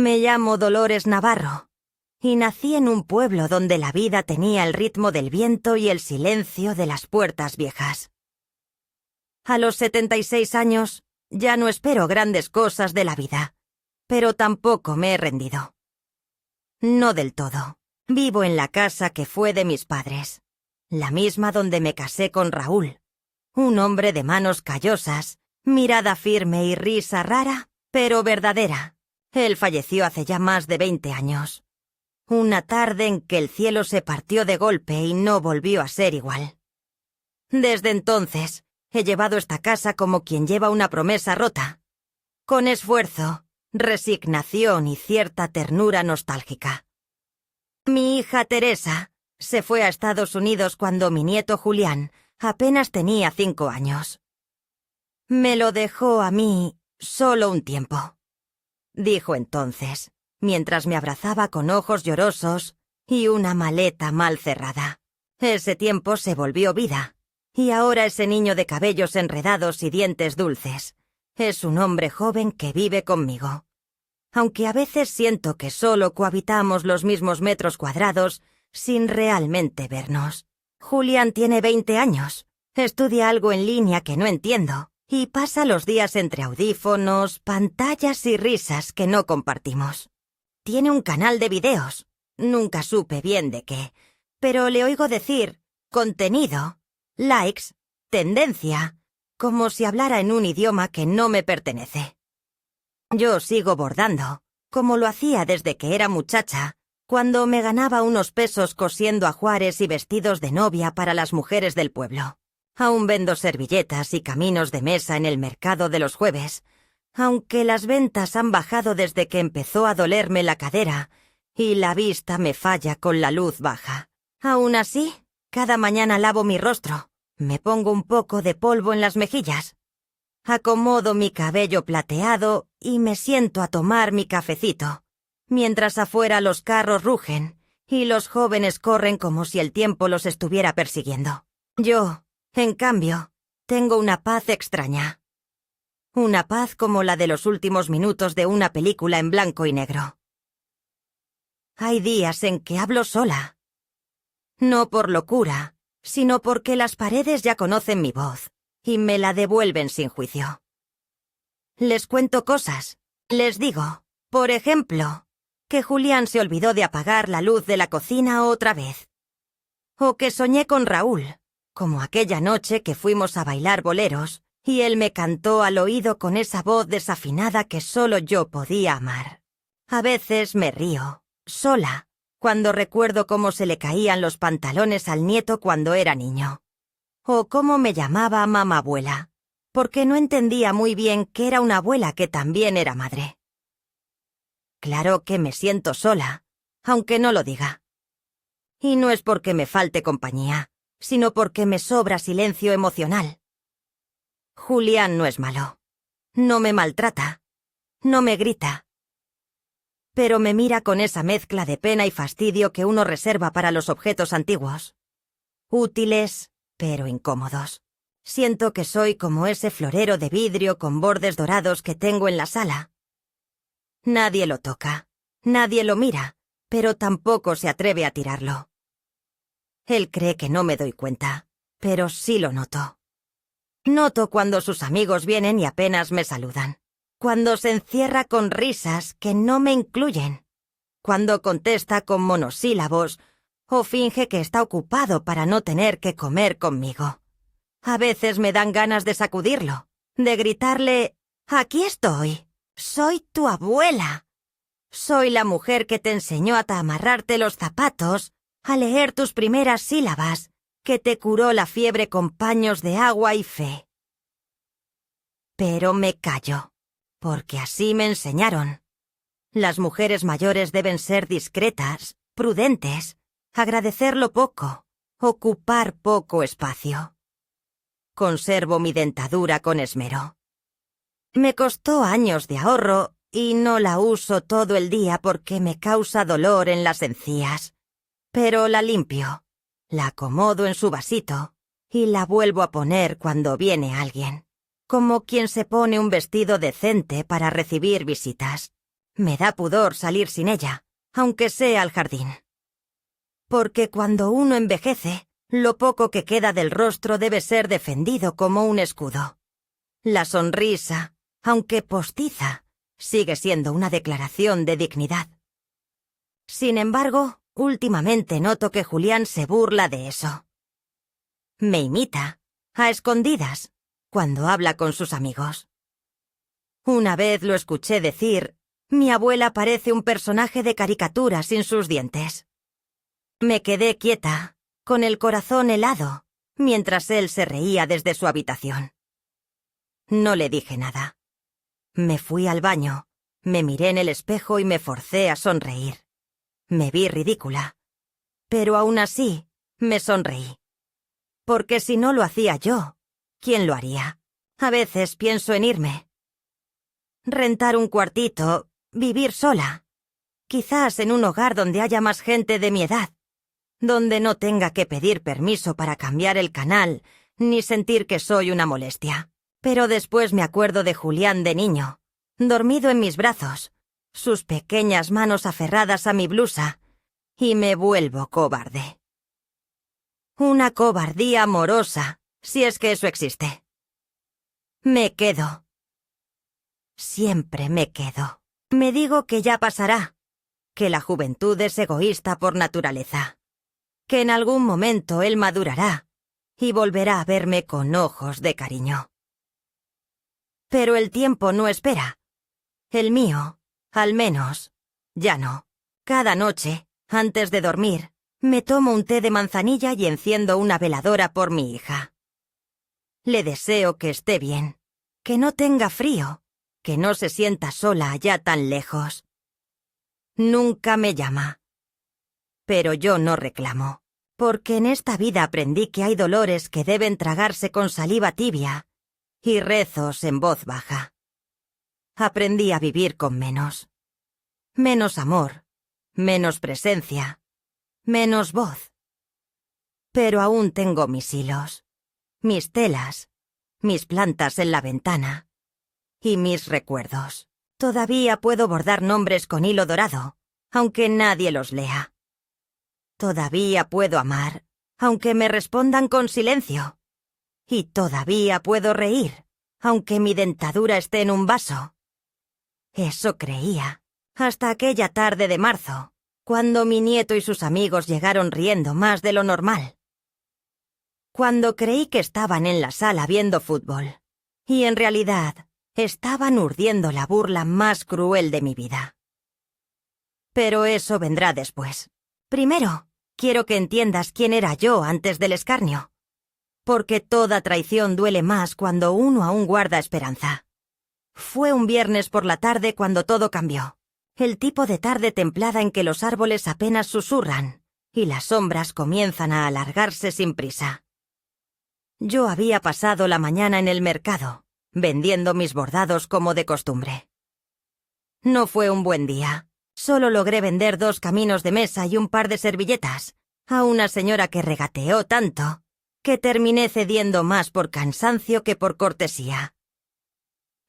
Me llamo Dolores Navarro y nací en un pueblo donde la vida tenía el ritmo del viento y el silencio de las puertas viejas. A los 76 años ya no espero grandes cosas de la vida, pero tampoco me he rendido. No del todo. Vivo en la casa que fue de mis padres, la misma donde me casé con Raúl, un hombre de manos callosas, mirada firme y risa rara, pero verdadera. Él falleció hace ya más de 20 años. Una tarde en que el cielo se partió de golpe y no volvió a ser igual. Desde entonces, he llevado esta casa como quien lleva una promesa rota, con esfuerzo, resignación y cierta ternura nostálgica. Mi hija Teresa se fue a Estados Unidos cuando mi nieto Julián apenas tenía 5 años. Me lo dejó a mí solo un tiempo, dijo entonces, mientras me abrazaba con ojos llorosos y una maleta mal cerrada. Ese tiempo se volvió vida, y ahora ese niño de cabellos enredados y dientes dulces es un hombre joven que vive conmigo. Aunque a veces siento que solo cohabitamos los mismos metros cuadrados sin realmente vernos. Julián tiene 20 años, estudia algo en línea que no entiendo, y pasa los días entre audífonos, pantallas y risas que no compartimos. Tiene un canal de videos, nunca supe bien de qué, pero le oigo decir contenido, likes, tendencia, como si hablara en un idioma que no me pertenece. Yo sigo bordando, como lo hacía desde que era muchacha, cuando me ganaba unos pesos cosiendo ajuares y vestidos de novia para las mujeres del pueblo. Aún vendo servilletas y caminos de mesa en el mercado de los jueves, aunque las ventas han bajado desde que empezó a dolerme la cadera y la vista me falla con la luz baja. Aún así, cada mañana lavo mi rostro, me pongo un poco de polvo en las mejillas, acomodo mi cabello plateado y me siento a tomar mi cafecito, mientras afuera los carros rugen y los jóvenes corren como si el tiempo los estuviera persiguiendo. Yo, en cambio, tengo una paz extraña. Una paz como la de los últimos minutos de una película en blanco y negro. Hay días en que hablo sola. No por locura, sino porque las paredes ya conocen mi voz y me la devuelven sin juicio. Les cuento cosas, les digo, por ejemplo, que Julián se olvidó de apagar la luz de la cocina otra vez. O que soñé con Raúl, como aquella noche que fuimos a bailar boleros, y él me cantó al oído con esa voz desafinada que solo yo podía amar. A veces me río, sola, cuando recuerdo cómo se le caían los pantalones al nieto cuando era niño. O cómo me llamaba mamabuela, porque no entendía muy bien que era una abuela que también era madre. Claro que me siento sola, aunque no lo diga. Y no es porque me falte compañía, sino porque me sobra silencio emocional. Julián no es malo. No me maltrata. No me grita. Pero me mira con esa mezcla de pena y fastidio que uno reserva para los objetos antiguos. Útiles, pero incómodos. Siento que soy como ese florero de vidrio con bordes dorados que tengo en la sala. Nadie lo toca, nadie lo mira, pero tampoco se atreve a tirarlo. Él cree que no me doy cuenta, pero sí lo noto. Noto cuando sus amigos vienen y apenas me saludan, cuando se encierra con risas que no me incluyen, cuando contesta con monosílabos o finge que está ocupado para no tener que comer conmigo. A veces me dan ganas de sacudirlo, de gritarle: «Aquí estoy, soy tu abuela. Soy la mujer que te enseñó a amarrarte los zapatos, a leer tus primeras sílabas, que te curó la fiebre con paños de agua y fe». Pero me callo, porque así me enseñaron. Las mujeres mayores deben ser discretas, prudentes, agradecer lo poco, ocupar poco espacio. Conservo mi dentadura con esmero. Me costó años de ahorro y no la uso todo el día porque me causa dolor en las encías. Pero la limpio, la acomodo en su vasito y la vuelvo a poner cuando viene alguien, como quien se pone un vestido decente para recibir visitas. Me da pudor salir sin ella, aunque sea al jardín. Porque cuando uno envejece, lo poco que queda del rostro debe ser defendido como un escudo. La sonrisa, aunque postiza, sigue siendo una declaración de dignidad. Sin embargo, últimamente noto que Julián se burla de eso. Me imita, a escondidas, cuando habla con sus amigos. Una vez lo escuché decir: «Mi abuela parece un personaje de caricatura sin sus dientes». Me quedé quieta, con el corazón helado, mientras él se reía desde su habitación. No le dije nada. Me fui al baño, me miré en el espejo y me forcé a sonreír. Me vi ridícula. Pero aún así, me sonreí. Porque si no lo hacía yo, ¿quién lo haría? A veces pienso en irme. Rentar un cuartito, vivir sola. Quizás en un hogar donde haya más gente de mi edad. Donde no tenga que pedir permiso para cambiar el canal, ni sentir que soy una molestia. Pero después me acuerdo de Julián de niño, dormido en mis brazos, sus pequeñas manos aferradas a mi blusa, y me vuelvo cobarde. Una cobardía amorosa, si es que eso existe. Me quedo. Siempre me quedo. Me digo que ya pasará, que la juventud es egoísta por naturaleza, que en algún momento él madurará y volverá a verme con ojos de cariño. Pero el tiempo no espera. El mío, al menos, ya no. Cada noche, antes de dormir, me tomo un té de manzanilla y enciendo una veladora por mi hija. Le deseo que esté bien, que no tenga frío, que no se sienta sola allá tan lejos. Nunca me llama. Pero yo no reclamo, porque en esta vida aprendí que hay dolores que deben tragarse con saliva tibia y rezos en voz baja. Aprendí a vivir con menos. Menos amor, menos presencia, menos voz. Pero aún tengo mis hilos, mis telas, mis plantas en la ventana y mis recuerdos. Todavía puedo bordar nombres con hilo dorado, aunque nadie los lea. Todavía puedo amar, aunque me respondan con silencio. Y todavía puedo reír, aunque mi dentadura esté en un vaso. Eso creía, hasta aquella tarde de marzo, cuando mi nieto y sus amigos llegaron riendo más de lo normal. Cuando creí que estaban en la sala viendo fútbol, y en realidad estaban urdiendo la burla más cruel de mi vida. Pero eso vendrá después. Primero, quiero que entiendas quién era yo antes del escarnio. Porque toda traición duele más cuando uno aún guarda esperanza. Fue un viernes por la tarde cuando todo cambió. El tipo de tarde templada en que los árboles apenas susurran y las sombras comienzan a alargarse sin prisa. Yo había pasado la mañana en el mercado, vendiendo mis bordados como de costumbre. No fue un buen día. Solo logré vender 2 caminos de mesa y un par de servilletas a una señora que regateó tanto que terminé cediendo más por cansancio que por cortesía.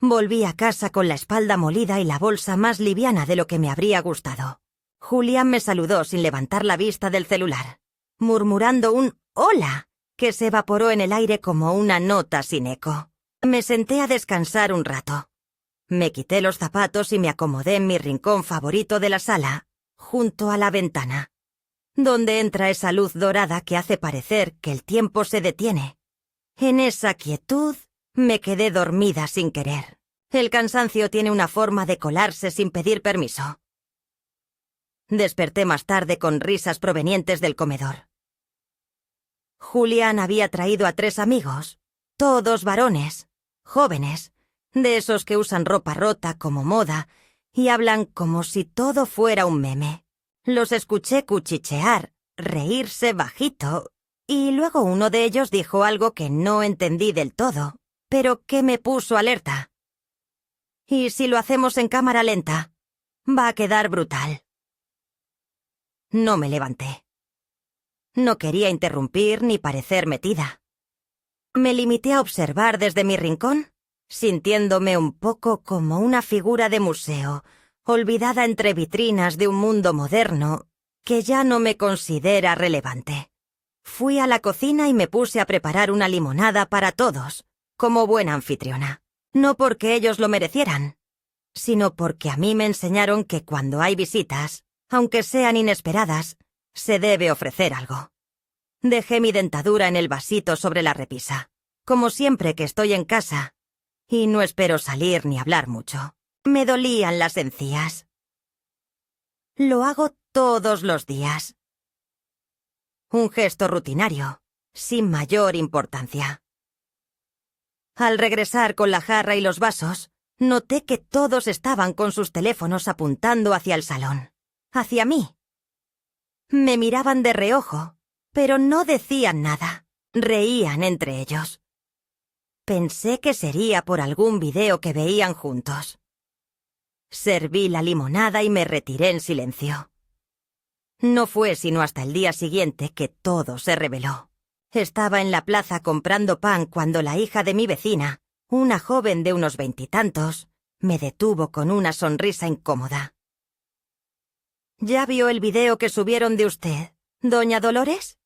Volví a casa con la espalda molida y la bolsa más liviana de lo que me habría gustado. Julián me saludó sin levantar la vista del celular, murmurando un «hola» que se evaporó en el aire como una nota sin eco. Me senté a descansar un rato. Me quité los zapatos y me acomodé en mi rincón favorito de la sala, junto a la ventana, donde entra esa luz dorada que hace parecer que el tiempo se detiene. En esa quietud me quedé dormida sin querer. El cansancio tiene una forma de colarse sin pedir permiso. Desperté más tarde con risas provenientes del comedor. Julián había traído a 3 amigos, todos varones, jóvenes, de esos que usan ropa rota como moda y hablan como si todo fuera un meme. Los escuché cuchichear, reírse bajito, y luego uno de ellos dijo algo que no entendí del todo, pero que me puso alerta. «¿Y si lo hacemos en cámara lenta? Va a quedar brutal». No me levanté. No quería interrumpir ni parecer metida. Me limité a observar desde mi rincón, sintiéndome un poco como una figura de museo, olvidada entre vitrinas de un mundo moderno que ya no me considera relevante. Fui a la cocina y me puse a preparar una limonada para todos, como buena anfitriona. No porque ellos lo merecieran, sino porque a mí me enseñaron que cuando hay visitas, aunque sean inesperadas, se debe ofrecer algo. Dejé mi dentadura en el vasito sobre la repisa, como siempre que estoy en casa, y no espero salir ni hablar mucho. Me dolían las encías. Lo hago todos los días. Un gesto rutinario, sin mayor importancia. Al regresar con la jarra y los vasos, noté que todos estaban con sus teléfonos apuntando hacia el salón, hacia mí. Me miraban de reojo, pero no decían nada, reían entre ellos. Pensé que sería por algún video que veían juntos. Serví la limonada y me retiré en silencio. No fue sino hasta el día siguiente que todo se reveló. Estaba en la plaza comprando pan cuando la hija de mi vecina, una joven de unos 20 y tantos, me detuvo con una sonrisa incómoda. ¿Ya vio el video que subieron de usted, doña Dolores?,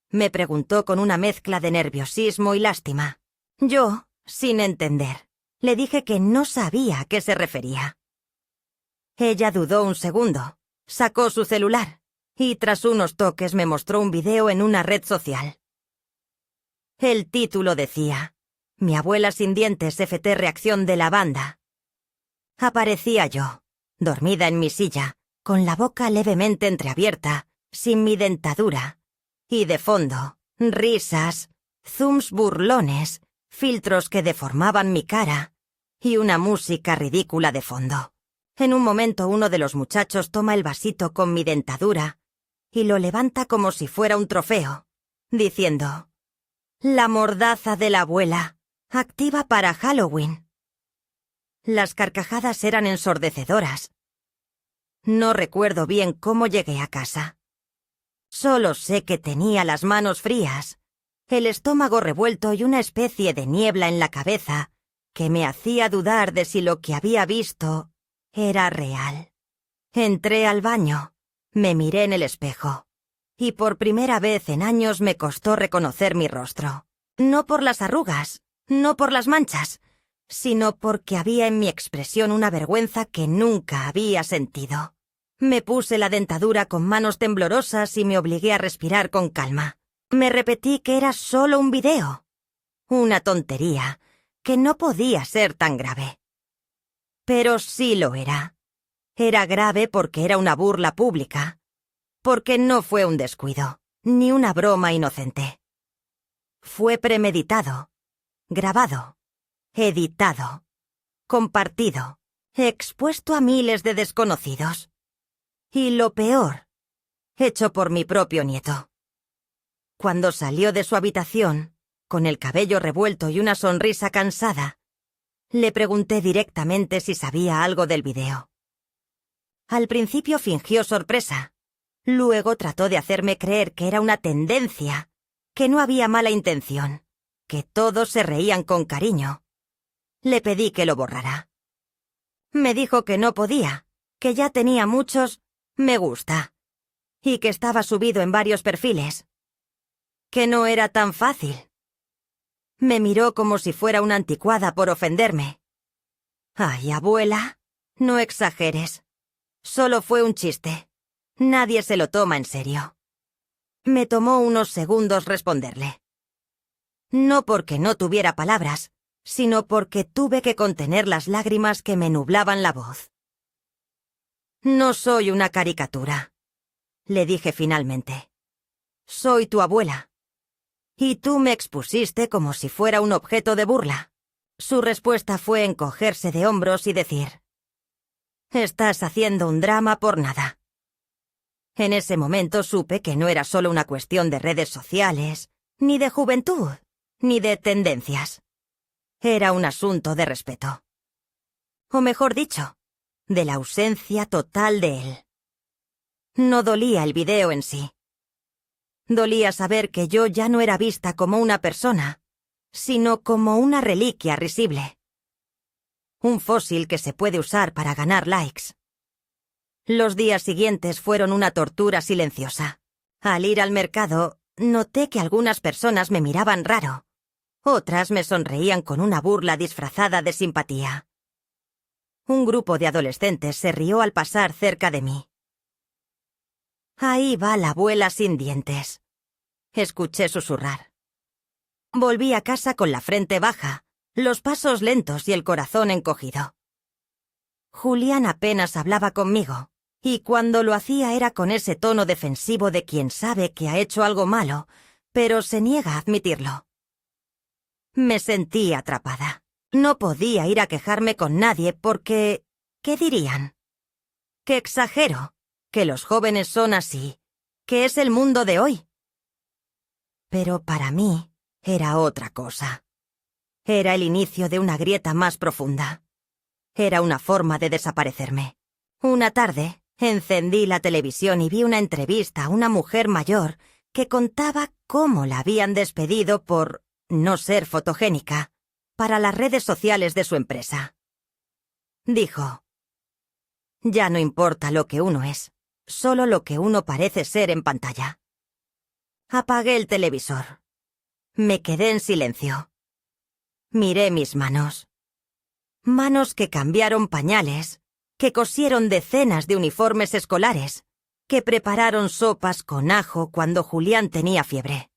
me preguntó con una mezcla de nerviosismo y lástima. Yo, sin entender, le dije que no sabía a qué se refería. Ella dudó un segundo, sacó su celular y tras unos toques me mostró un video en una red social. El título decía: Mi abuela sin dientes FT reacción de la banda. Aparecía yo, dormida en mi silla, con la boca levemente entreabierta, sin mi dentadura, y de fondo, risas, zooms burlones, filtros que deformaban mi cara, y una música ridícula de fondo. En un momento uno de los muchachos toma el vasito con mi dentadura y lo levanta como si fuera un trofeo, diciendo: La mordaza de la abuela, activa para Halloween. Las carcajadas eran ensordecedoras. No recuerdo bien cómo llegué a casa. Solo sé que tenía las manos frías, el estómago revuelto y una especie de niebla en la cabeza que me hacía dudar de si lo que había visto era real. Entré al baño, me miré en el espejo, y por primera vez en años me costó reconocer mi rostro. No por las arrugas, no por las manchas, sino porque había en mi expresión una vergüenza que nunca había sentido. Me puse la dentadura con manos temblorosas y me obligué a respirar con calma. Me repetí que era solo un video. Una tontería, que no podía ser tan grave. Pero sí lo era. Era grave porque era una burla pública. Porque no fue un descuido, ni una broma inocente. Fue premeditado, grabado, editado, compartido, expuesto a miles de desconocidos. Y lo peor, hecho por mi propio nieto. Cuando salió de su habitación, con el cabello revuelto y una sonrisa cansada, le pregunté directamente si sabía algo del video. Al principio fingió sorpresa, luego trató de hacerme creer que era una tendencia, que no había mala intención, que todos se reían con cariño. Le pedí que lo borrara. Me dijo que no podía, que ya tenía muchos me gusta, y que estaba subido en varios perfiles. Que no era tan fácil. Me miró como si fuera una anticuada por ofenderme. Ay, abuela, no exageres. Solo fue un chiste. Nadie se lo toma en serio. Me tomó unos segundos responderle. No porque no tuviera palabras, sino porque tuve que contener las lágrimas que me nublaban la voz. No soy una caricatura, le dije finalmente. Soy tu abuela. Y tú me expusiste como si fuera un objeto de burla. Su respuesta fue encogerse de hombros y decir: Estás haciendo un drama por nada. En ese momento supe que no era solo una cuestión de redes sociales, ni de juventud, ni de tendencias. Era un asunto de respeto. O mejor dicho, de la ausencia total de él. No dolía el video en sí. Dolía saber que yo ya no era vista como una persona, sino como una reliquia risible. Un fósil que se puede usar para ganar likes. Los días siguientes fueron una tortura silenciosa. Al ir al mercado, noté que algunas personas me miraban raro. Otras me sonreían con una burla disfrazada de simpatía. Un grupo de adolescentes se rió al pasar cerca de mí. «Ahí va la abuela sin dientes», escuché susurrar. Volví a casa con la frente baja, los pasos lentos y el corazón encogido. Julián apenas hablaba conmigo, y cuando lo hacía era con ese tono defensivo de quien sabe que ha hecho algo malo, pero se niega a admitirlo. Me sentí atrapada. No podía ir a quejarme con nadie porque... ¿qué dirían? Que exagero, que los jóvenes son así, que es el mundo de hoy. Pero para mí era otra cosa. Era el inicio de una grieta más profunda. Era una forma de desaparecerme. Una tarde, encendí la televisión y vi una entrevista a una mujer mayor que contaba cómo la habían despedido por no ser fotogénica para las redes sociales de su empresa. Dijo: «Ya no importa lo que uno es, solo lo que uno parece ser en pantalla». Apagué el televisor. Me quedé en silencio. Miré mis manos. Manos que cambiaron pañales, que cosieron decenas de uniformes escolares, que prepararon sopas con ajo cuando Julián tenía fiebre.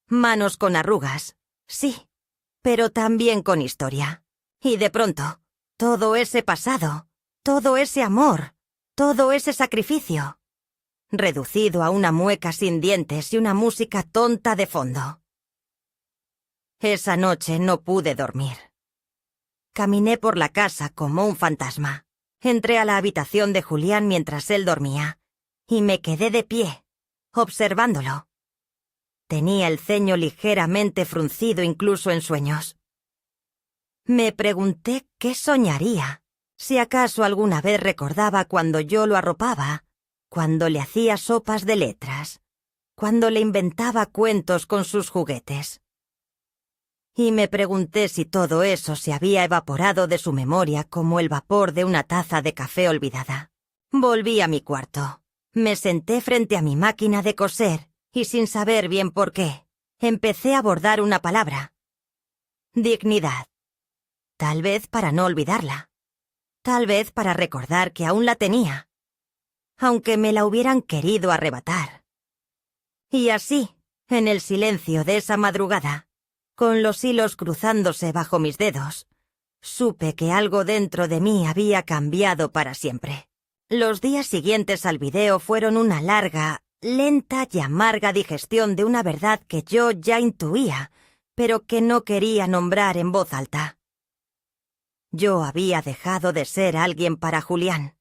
Manos con arrugas, sí, pero también con historia. Y de pronto, todo ese pasado, todo ese amor, todo ese sacrificio, reducido a una mueca sin dientes y una música tonta de fondo. Esa noche no pude dormir. Caminé por la casa como un fantasma. Entré a la habitación de Julián mientras él dormía, y me quedé de pie, observándolo. Tenía el ceño ligeramente fruncido incluso en sueños. Me pregunté qué soñaría, si acaso alguna vez recordaba cuando yo lo arropaba, cuando le hacía sopas de letras, cuando le inventaba cuentos con sus juguetes. Y me pregunté si todo eso se había evaporado de su memoria como el vapor de una taza de café olvidada. Volví a mi cuarto. Me senté frente a mi máquina de coser y, sin saber bien por qué, empecé a bordar una palabra. Dignidad. Tal vez para no olvidarla. Tal vez para recordar que aún la tenía, aunque me la hubieran querido arrebatar. Y así, en el silencio de esa madrugada, con los hilos cruzándose bajo mis dedos, supe que algo dentro de mí había cambiado para siempre. Los días siguientes al video fueron una larga, lenta y amarga digestión de una verdad que yo ya intuía, pero que no quería nombrar en voz alta. Yo había dejado de ser alguien para Julián.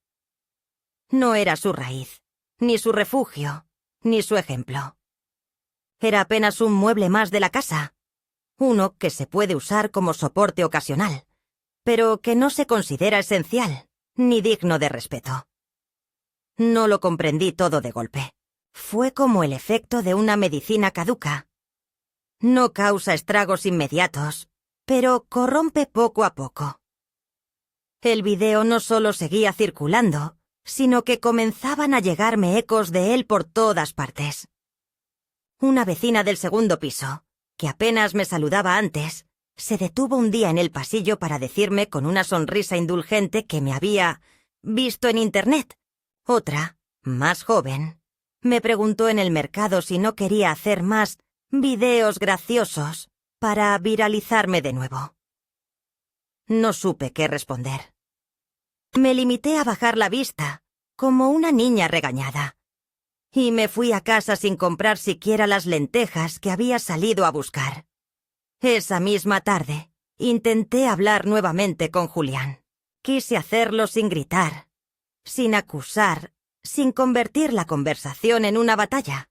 No era su raíz, ni su refugio, ni su ejemplo. Era apenas un mueble más de la casa. Uno que se puede usar como soporte ocasional, pero que no se considera esencial, ni digno de respeto. No lo comprendí todo de golpe. Fue como el efecto de una medicina caduca. No causa estragos inmediatos, pero corrompe poco a poco. El video no solo seguía circulando, sino que comenzaban a llegarme ecos de él por todas partes. Una vecina del segundo piso, que apenas me saludaba antes, se detuvo un día en el pasillo para decirme con una sonrisa indulgente que me había visto en Internet. Otra, más joven, me preguntó en el mercado si no quería hacer más videos graciosos para viralizarme de nuevo. No supe qué responder. Me limité a bajar la vista, como una niña regañada, y me fui a casa sin comprar siquiera las lentejas que había salido a buscar. Esa misma tarde, intenté hablar nuevamente con Julián. Quise hacerlo sin gritar, sin acusar, sin convertir la conversación en una batalla.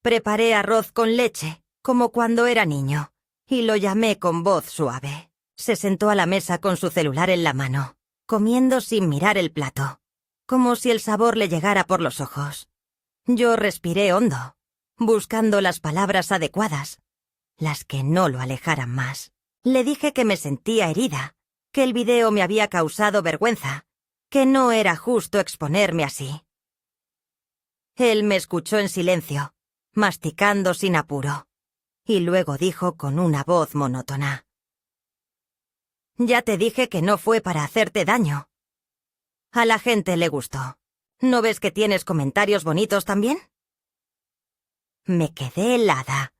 Preparé arroz con leche, como cuando era niño, y lo llamé con voz suave. Se sentó a la mesa con su celular en la mano, comiendo sin mirar el plato, como si el sabor le llegara por los ojos. Yo respiré hondo, buscando las palabras adecuadas, las que no lo alejaran más. Le dije que me sentía herida, que el video me había causado vergüenza, que no era justo exponerme así. Él me escuchó en silencio, masticando sin apuro, y luego dijo con una voz monótona: «Ya te dije que no fue para hacerte daño. A la gente le gustó. ¿No ves que tienes comentarios bonitos también?» Me quedé helada.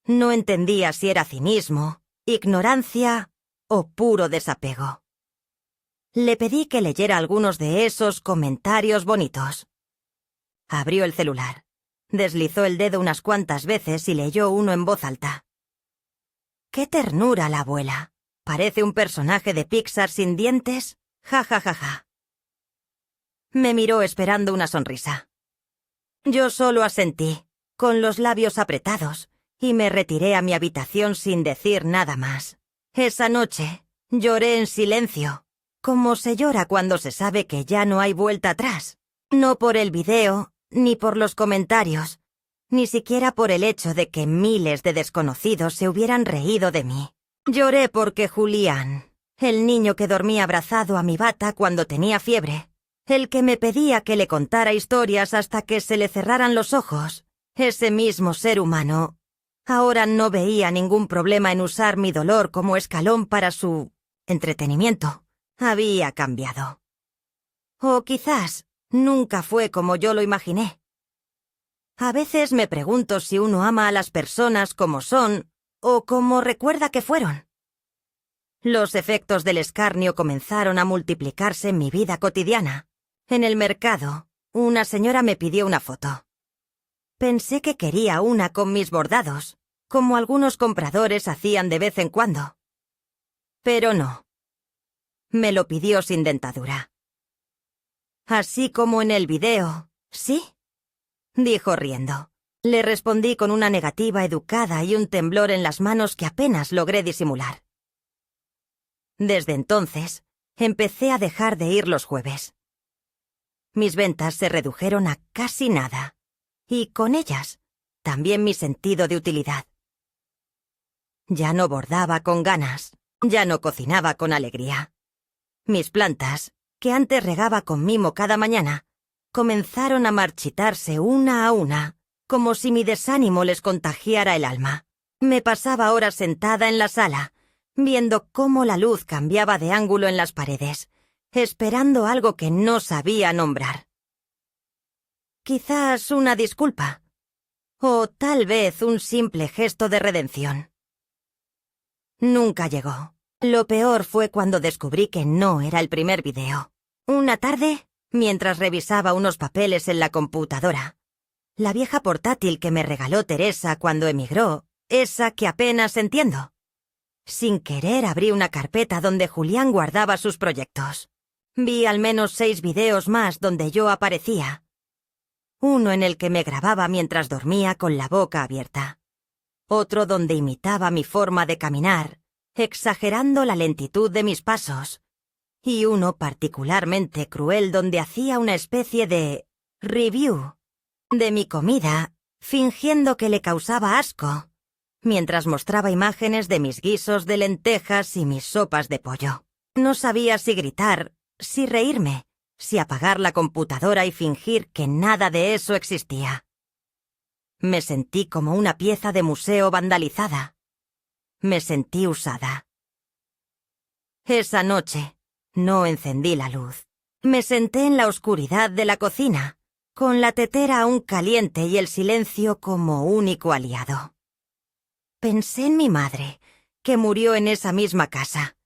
No entendía si era cinismo, ignorancia o puro desapego. Le pedí que leyera algunos de esos comentarios bonitos. Abrió el celular, deslizó el dedo unas cuantas veces y leyó uno en voz alta. «Qué ternura la abuela. Parece un personaje de Pixar sin dientes. Ja, ja, ja, ja». Me miró esperando una sonrisa. Yo solo asentí, con los labios apretados, y me retiré a mi habitación sin decir nada más. Esa noche lloré en silencio, como se llora cuando se sabe que ya no hay vuelta atrás. No por el video, ni por los comentarios, ni siquiera por el hecho de que miles de desconocidos se hubieran reído de mí. Lloré porque Julián, el niño que dormía abrazado a mi bata cuando tenía fiebre, el que me pedía que le contara historias hasta que se le cerraran los ojos, ese mismo ser humano, ahora no veía ningún problema en usar mi dolor como escalón para su entretenimiento. Había cambiado. O quizás nunca fue como yo lo imaginé. A veces me pregunto si uno ama a las personas como son o como recuerda que fueron. Los efectos del escarnio comenzaron a multiplicarse en mi vida cotidiana. En el mercado, una señora me pidió una foto. Pensé que quería una con mis bordados, como algunos compradores hacían de vez en cuando. Pero no. Me lo pidió sin dentadura. «Así como en el video, ¿sí?», dijo riendo. Le respondí con una negativa educada y un temblor en las manos que apenas logré disimular. Desde entonces, empecé a dejar de ir los jueves. Mis ventas se redujeron a casi nada, y con ellas, también mi sentido de utilidad. Ya no bordaba con ganas, ya no cocinaba con alegría. Mis plantas, que antes regaba con mimo cada mañana, comenzaron a marchitarse una a una, como si mi desánimo les contagiara el alma. Me pasaba horas sentada en la sala, viendo cómo la luz cambiaba de ángulo en las paredes, esperando algo que no sabía nombrar. Quizás una disculpa, o tal vez un simple gesto de redención. Nunca llegó. Lo peor fue cuando descubrí que no era el primer video. Una tarde, mientras revisaba unos papeles en la computadora, la vieja portátil que me regaló Teresa cuando emigró, esa que apenas entiendo. Sin querer abrí una carpeta donde Julián guardaba sus proyectos. Vi al menos 6 videos más donde yo aparecía. Uno en el que me grababa mientras dormía con la boca abierta. Otro donde imitaba mi forma de caminar, exagerando la lentitud de mis pasos. Y uno particularmente cruel donde hacía una especie de review de mi comida, fingiendo que le causaba asco, mientras mostraba imágenes de mis guisos de lentejas y mis sopas de pollo. No sabía si gritar, si reírme, si apagar la computadora y fingir que nada de eso existía. Me sentí como una pieza de museo vandalizada. Me sentí usada. Esa noche no encendí la luz. Me senté en la oscuridad de la cocina, con la tetera aún caliente y el silencio como único aliado. Pensé en mi madre, que murió en esa misma casa,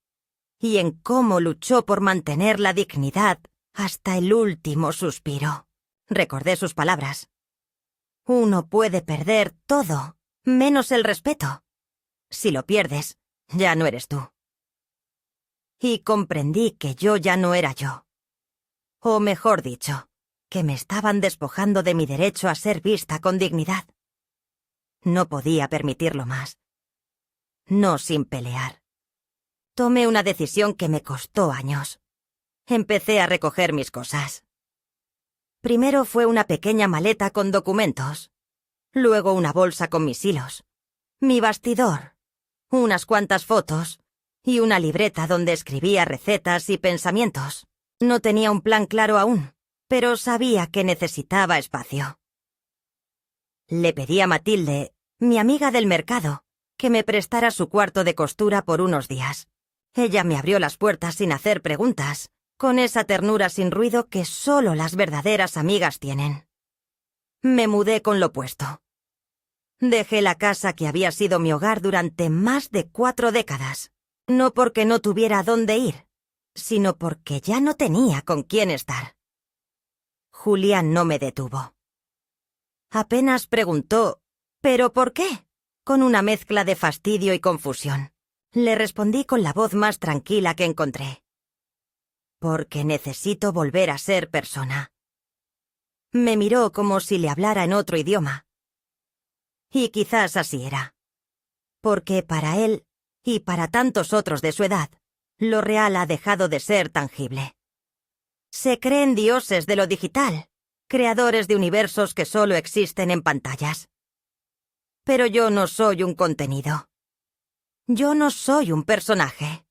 y en cómo luchó por mantener la dignidad hasta el último suspiro. Recordé sus palabras. Uno puede perder todo, menos el respeto. Si lo pierdes, ya no eres tú. Y comprendí que yo ya no era yo. O mejor dicho, que me estaban despojando de mi derecho a ser vista con dignidad. No podía permitirlo más. No sin pelear. Tomé una decisión que me costó años. Empecé a recoger mis cosas. Primero fue una pequeña maleta con documentos. Luego una bolsa con mis hilos. Mi bastidor. Unas cuantas fotos. Y una libreta donde escribía recetas y pensamientos. No tenía un plan claro aún, pero sabía que necesitaba espacio. Le pedí a Matilde, mi amiga del mercado, que me prestara su cuarto de costura por unos días. Ella me abrió las puertas sin hacer preguntas, con esa ternura sin ruido que solo las verdaderas amigas tienen. Me mudé con lo puesto. Dejé la casa que había sido mi hogar durante más de 4 décadas, no porque no tuviera dónde ir, sino porque ya no tenía con quién estar. Julián no me detuvo. Apenas preguntó, ¿pero por qué?, con una mezcla de fastidio y confusión. Le respondí con la voz más tranquila que encontré. Porque necesito volver a ser persona. Me miró como si le hablara en otro idioma. Y quizás así era. Porque para él, y para tantos otros de su edad, lo real ha dejado de ser tangible. Se creen dioses de lo digital, creadores de universos que solo existen en pantallas. Pero yo no soy un contenido. Yo no soy un personaje.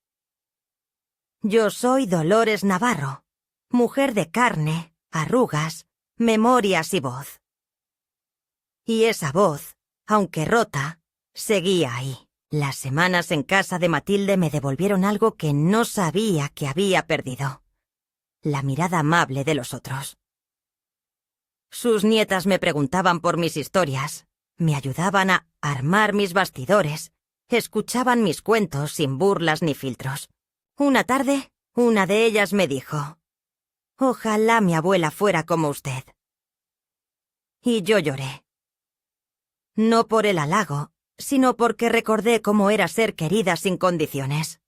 Yo soy Dolores Navarro, mujer de carne, arrugas, memorias y voz. Y esa voz, aunque rota, seguía ahí. Las semanas en casa de Matilde me devolvieron algo que no sabía que había perdido: la mirada amable de los otros. Sus nietas me preguntaban por mis historias, me ayudaban a armar mis bastidores, escuchaban mis cuentos sin burlas ni filtros. Una tarde, una de ellas me dijo: «Ojalá mi abuela fuera como usted». Y yo lloré. No por el halago, sino porque recordé cómo era ser querida sin condiciones.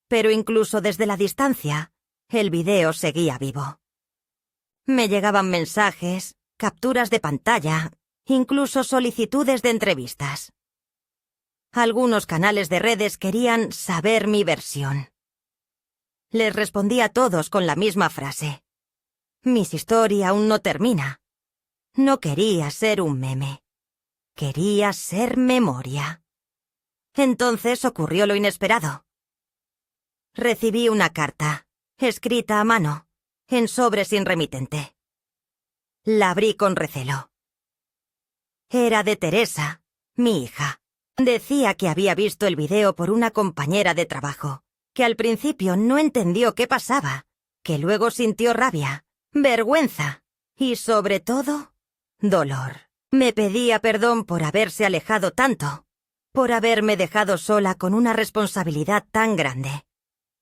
Pero incluso desde la distancia, el video seguía vivo. Me llegaban mensajes, capturas de pantalla, incluso solicitudes de entrevistas. Algunos canales de redes querían saber mi versión. Les respondí a todos con la misma frase: «Mi historia aún no termina». No quería ser un meme. Quería ser memoria. Entonces ocurrió lo inesperado. Recibí una carta, escrita a mano, en sobre sin remitente. La abrí con recelo. Era de Teresa, mi hija. Decía que había visto el video por una compañera de trabajo, que al principio no entendió qué pasaba, que luego sintió rabia, vergüenza y, sobre todo, dolor. Me pedía perdón por haberse alejado tanto, por haberme dejado sola con una responsabilidad tan grande,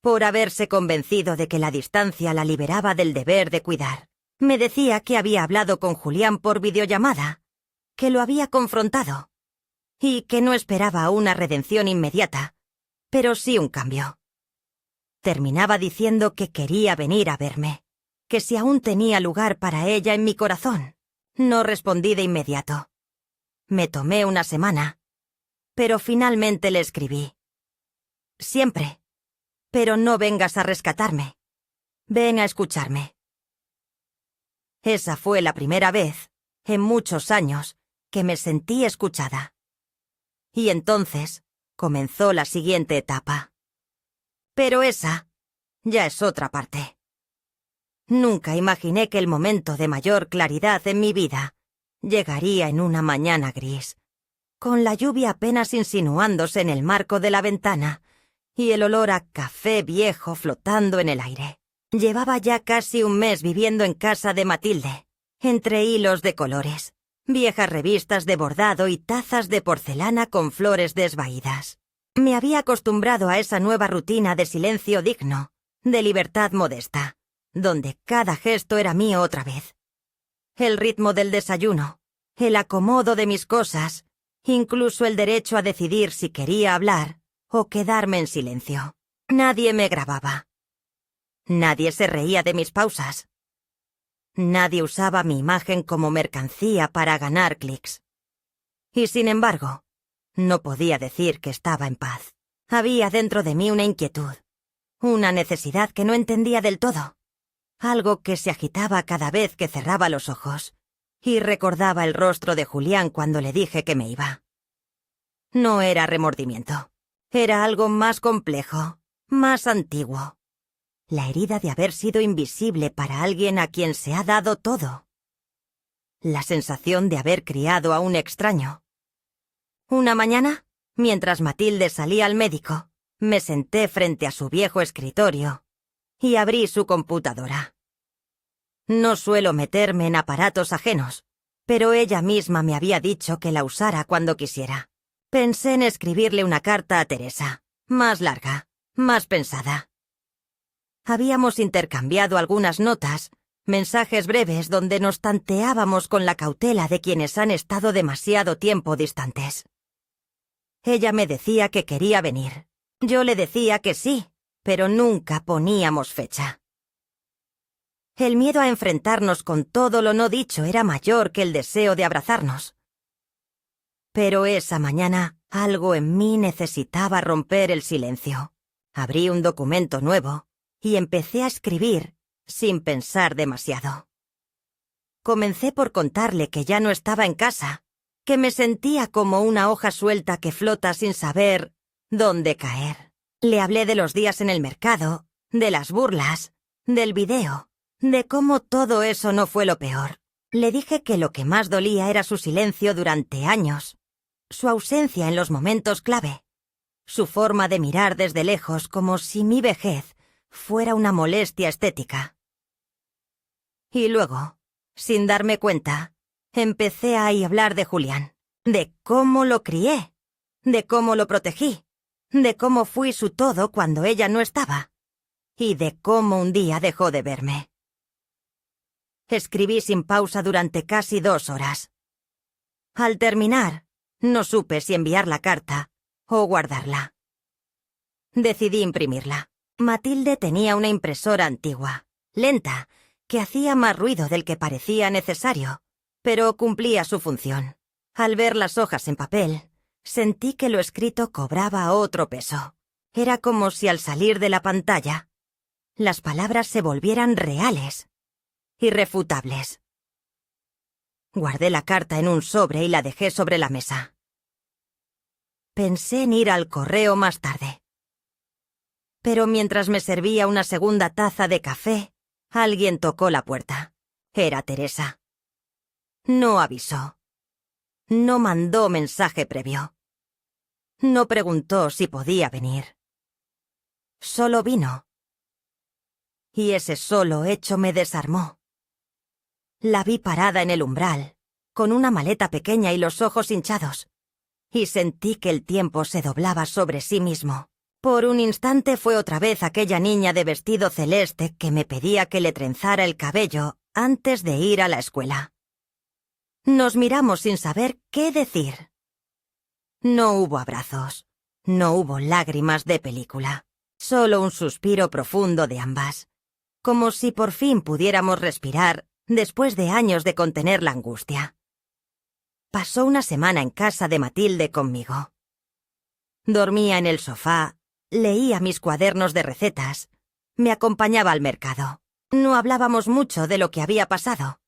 por haberse convencido de que la distancia la liberaba del deber de cuidar. Me decía que había hablado con Julián por videollamada, que lo había confrontado, y que no esperaba una redención inmediata, pero sí un cambio. Terminaba diciendo que quería venir a verme, que si aún tenía lugar para ella en mi corazón. No respondí de inmediato. Me tomé una semana, pero finalmente le escribí: «Siempre, pero no vengas a rescatarme. Ven a escucharme». Esa fue la primera vez, en muchos años, que me sentí escuchada. Y entonces comenzó la siguiente etapa. Pero esa ya es otra parte. Nunca imaginé que el momento de mayor claridad en mi vida llegaría en una mañana gris, con la lluvia apenas insinuándose en el marco de la ventana y el olor a café viejo flotando en el aire. Llevaba ya casi un mes viviendo en casa de Matilde, entre hilos de colores, viejas revistas de bordado y tazas de porcelana con flores desvaídas. Me había acostumbrado a esa nueva rutina de silencio digno, de libertad modesta, donde cada gesto era mío otra vez. El ritmo del desayuno, el acomodo de mis cosas, incluso el derecho a decidir si quería hablar o quedarme en silencio. Nadie me grababa. Nadie se reía de mis pausas. Nadie usaba mi imagen como mercancía para ganar clics. Y sin embargo, no podía decir que estaba en paz. Había dentro de mí una inquietud, una necesidad que no entendía del todo. Algo que se agitaba cada vez que cerraba los ojos, y recordaba el rostro de Julián cuando le dije que me iba. No era remordimiento, era algo más complejo, más antiguo. la herida de haber sido invisible para alguien a quien se ha dado todo. La sensación de haber criado a un extraño. Una mañana, mientras Matilde salía al médico, me senté frente a su viejo escritorio y abrí su computadora. No suelo meterme en aparatos ajenos, pero ella misma me había dicho que la usara cuando quisiera. Pensé en escribirle una carta a Teresa, más larga, más pensada. Habíamos intercambiado algunas notas, mensajes breves donde nos tanteábamos con la cautela de quienes han estado demasiado tiempo distantes. Ella me decía que quería venir. Yo le decía que sí, pero nunca poníamos fecha. El miedo a enfrentarnos con todo lo no dicho era mayor que el deseo de abrazarnos. Pero esa mañana algo en mí necesitaba romper el silencio. Abrí un documento nuevo y empecé a escribir sin pensar demasiado. Comencé por contarle que ya no estaba en casa, que me sentía como una hoja suelta que flota sin saber dónde caer. Le hablé de los días en el mercado, de las burlas, del video, de cómo todo eso no fue lo peor. Le dije que lo que más dolía era su silencio durante años, su ausencia en los momentos clave, su forma de mirar desde lejos como si mi vejez fuera una molestia estética. Y luego, sin darme cuenta, empecé a hablar de Julián, de cómo lo crié, de cómo lo protegí, de cómo fui su todo cuando ella no estaba, y de cómo un día dejó de verme. Escribí sin pausa durante casi 2 horas. Al terminar, no supe si enviar la carta o guardarla. Decidí imprimirla. Matilde tenía una impresora antigua, lenta, que hacía más ruido del que parecía necesario, pero cumplía su función. Al ver las hojas en papel, sentí que lo escrito cobraba otro peso. Era como si al salir de la pantalla, las palabras se volvieran reales, irrefutables. Guardé la carta en un sobre y la dejé sobre la mesa. Pensé en ir al correo más tarde. Pero mientras me servía una segunda taza de café, alguien tocó la puerta. Era Teresa. No avisó. No mandó mensaje previo. No preguntó si podía venir. Solo vino. Y ese solo hecho me desarmó. La vi parada en el umbral, con una maleta pequeña y los ojos hinchados, y sentí que el tiempo se doblaba sobre sí mismo. Por un instante fue otra vez aquella niña de vestido celeste que me pedía que le trenzara el cabello antes de ir a la escuela. Nos miramos sin saber qué decir. No hubo abrazos, no hubo lágrimas de película, solo un suspiro profundo de ambas, como si por fin pudiéramos respirar después de años de contener la angustia. Pasó una semana en casa de Matilde conmigo. Dormía en el sofá, leía mis cuadernos de recetas, me acompañaba al mercado. No hablábamos mucho de lo que había pasado.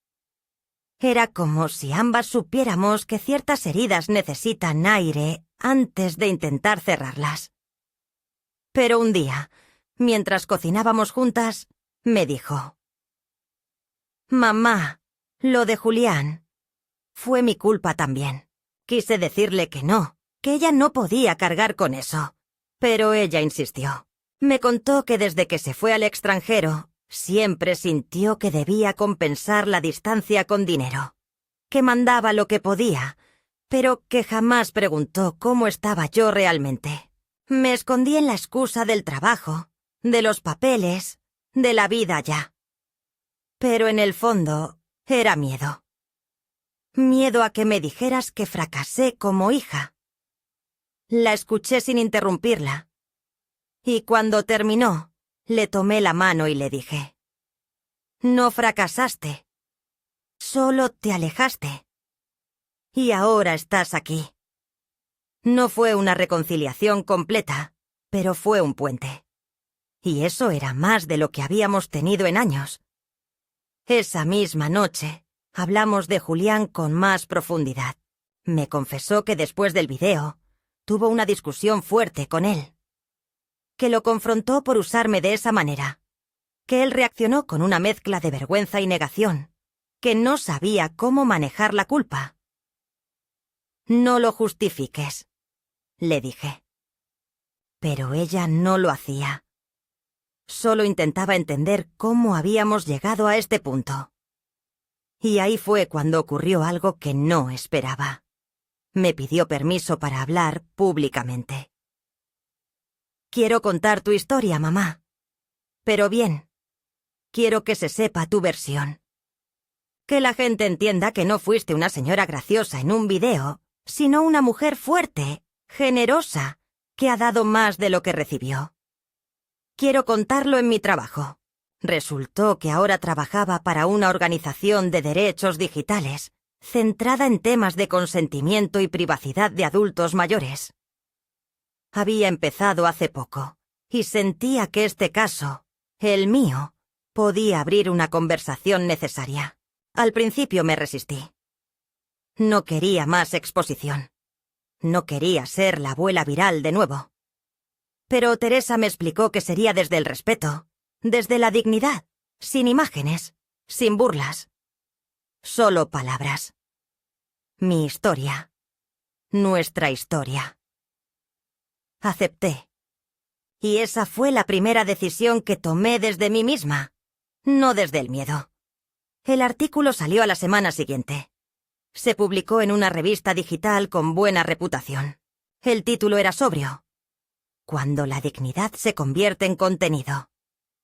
Era como si ambas supiéramos que ciertas heridas necesitan aire antes de intentar cerrarlas. Pero un día, mientras cocinábamos juntas, me dijo: «Mamá, lo de Julián fue mi culpa también. Quise decirle que no, que ella no podía cargar con eso. Pero ella insistió. Me contó que desde que se fue al extranjero, siempre sintió que debía compensar la distancia con dinero. Que mandaba lo que podía, pero que jamás preguntó cómo estaba yo realmente. Me escondí en la excusa del trabajo, de los papeles, de la vida ya. Pero en el fondo, era miedo. Miedo a que me dijeras que fracasé como hija». La escuché sin interrumpirla. Y cuando terminó, le tomé la mano y le dije: «No fracasaste. Solo te alejaste. Y ahora estás aquí». No fue una reconciliación completa, pero fue un puente. Y eso era más de lo que habíamos tenido en años. Esa misma noche, hablamos de Julián con más profundidad. Me confesó que después del video, tuvo una discusión fuerte con él. Que lo confrontó por usarme de esa manera, que él reaccionó con una mezcla de vergüenza y negación, que no sabía cómo manejar la culpa. «No lo justifiques», le dije. Pero ella no lo hacía. Solo intentaba entender cómo habíamos llegado a este punto. Y ahí fue cuando ocurrió algo que no esperaba. Me pidió permiso para hablar públicamente. «Quiero contar tu historia, mamá. Pero bien, quiero que se sepa tu versión. Que la gente entienda que no fuiste una señora graciosa en un video, sino una mujer fuerte, generosa, que ha dado más de lo que recibió. Quiero contarlo en mi trabajo. Resultó que ahora trabajaba para una organización de derechos digitales, centrada en temas de consentimiento y privacidad de adultos mayores. Había empezado hace poco, y sentía que este caso, el mío, podía abrir una conversación necesaria. Al principio me resistí. No quería más exposición. No quería ser la abuela viral de nuevo. Pero Teresa me explicó que sería desde el respeto, desde la dignidad, sin imágenes, sin burlas. Solo palabras. Mi historia. Nuestra historia. Acepté. Y esa fue la primera decisión que tomé desde mí misma, no desde el miedo. El artículo salió a la semana siguiente. Se publicó en una revista digital con buena reputación. El título era sobrio: Cuando la dignidad se convierte en contenido.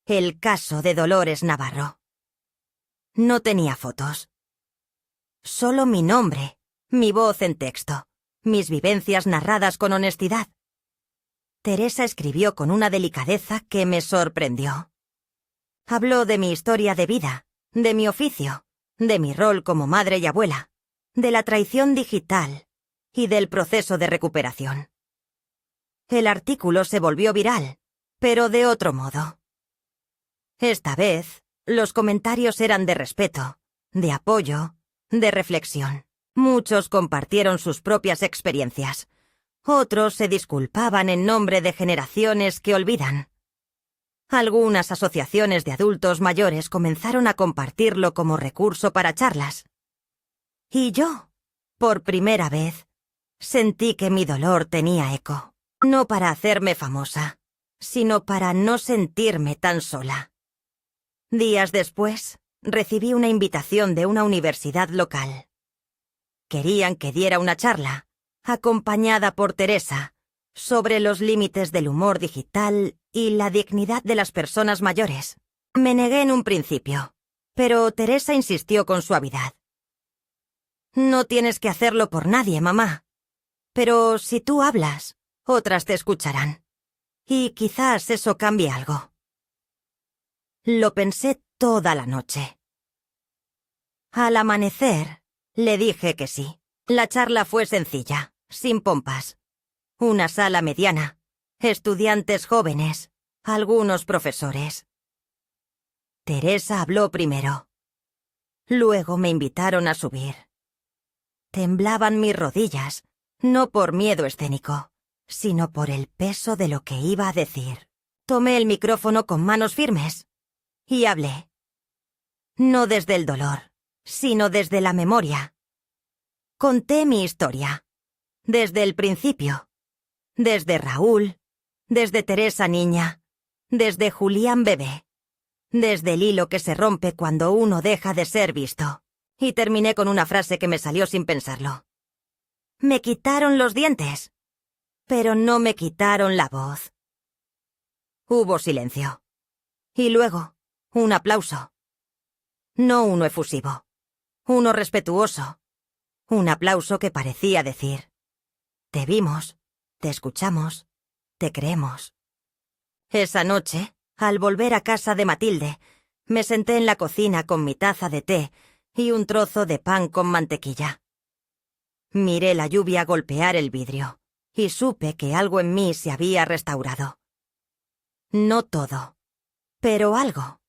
El caso de Dolores Navarro. No tenía fotos. Solo mi nombre, mi voz en texto, mis vivencias narradas con honestidad. Teresa escribió con una delicadeza que me sorprendió. Habló de mi historia de vida, de mi oficio, de mi rol como madre y abuela, de la traición digital y del proceso de recuperación. El artículo se volvió viral, pero de otro modo. Esta vez, los comentarios eran de respeto, de apoyo, de reflexión. Muchos compartieron sus propias experiencias. Otros se disculpaban en nombre de generaciones que olvidan. Algunas asociaciones de adultos mayores comenzaron a compartirlo como recurso para charlas. Y yo, por primera vez, sentí que mi dolor tenía eco. No para hacerme famosa, sino para no sentirme tan sola. Días después, recibí una invitación de una universidad local. Querían que diera una charla, acompañada por Teresa, sobre los límites del humor digital y la dignidad de las personas mayores. Me negué en un principio, pero Teresa insistió con suavidad. «No tienes que hacerlo por nadie, mamá. Pero si tú hablas, otras te escucharán. Y quizás eso cambie algo». Lo pensé toda la noche. Al amanecer, le dije que sí. La charla fue sencilla, sin pompas. Una sala mediana, estudiantes jóvenes, algunos profesores. Teresa habló primero. Luego me invitaron a subir. Temblaban mis rodillas, no por miedo escénico, sino por el peso de lo que iba a decir. Tomé el micrófono con manos firmes y hablé. No desde el dolor, sino desde la memoria. Conté mi historia, desde el principio, desde Raúl, desde Teresa niña, desde Julián bebé, desde el hilo que se rompe cuando uno deja de ser visto. Y terminé con una frase que me salió sin pensarlo. Me quitaron los dientes, pero no me quitaron la voz. Hubo silencio. Y luego, un aplauso. No uno efusivo, uno respetuoso. Un aplauso que parecía decir: te vimos, te escuchamos, te creemos. Esa noche, al volver a casa de Matilde, me senté en la cocina con mi taza de té y un trozo de pan con mantequilla. Miré la lluvia golpear el vidrio y supe que algo en mí se había restaurado. No todo, pero algo.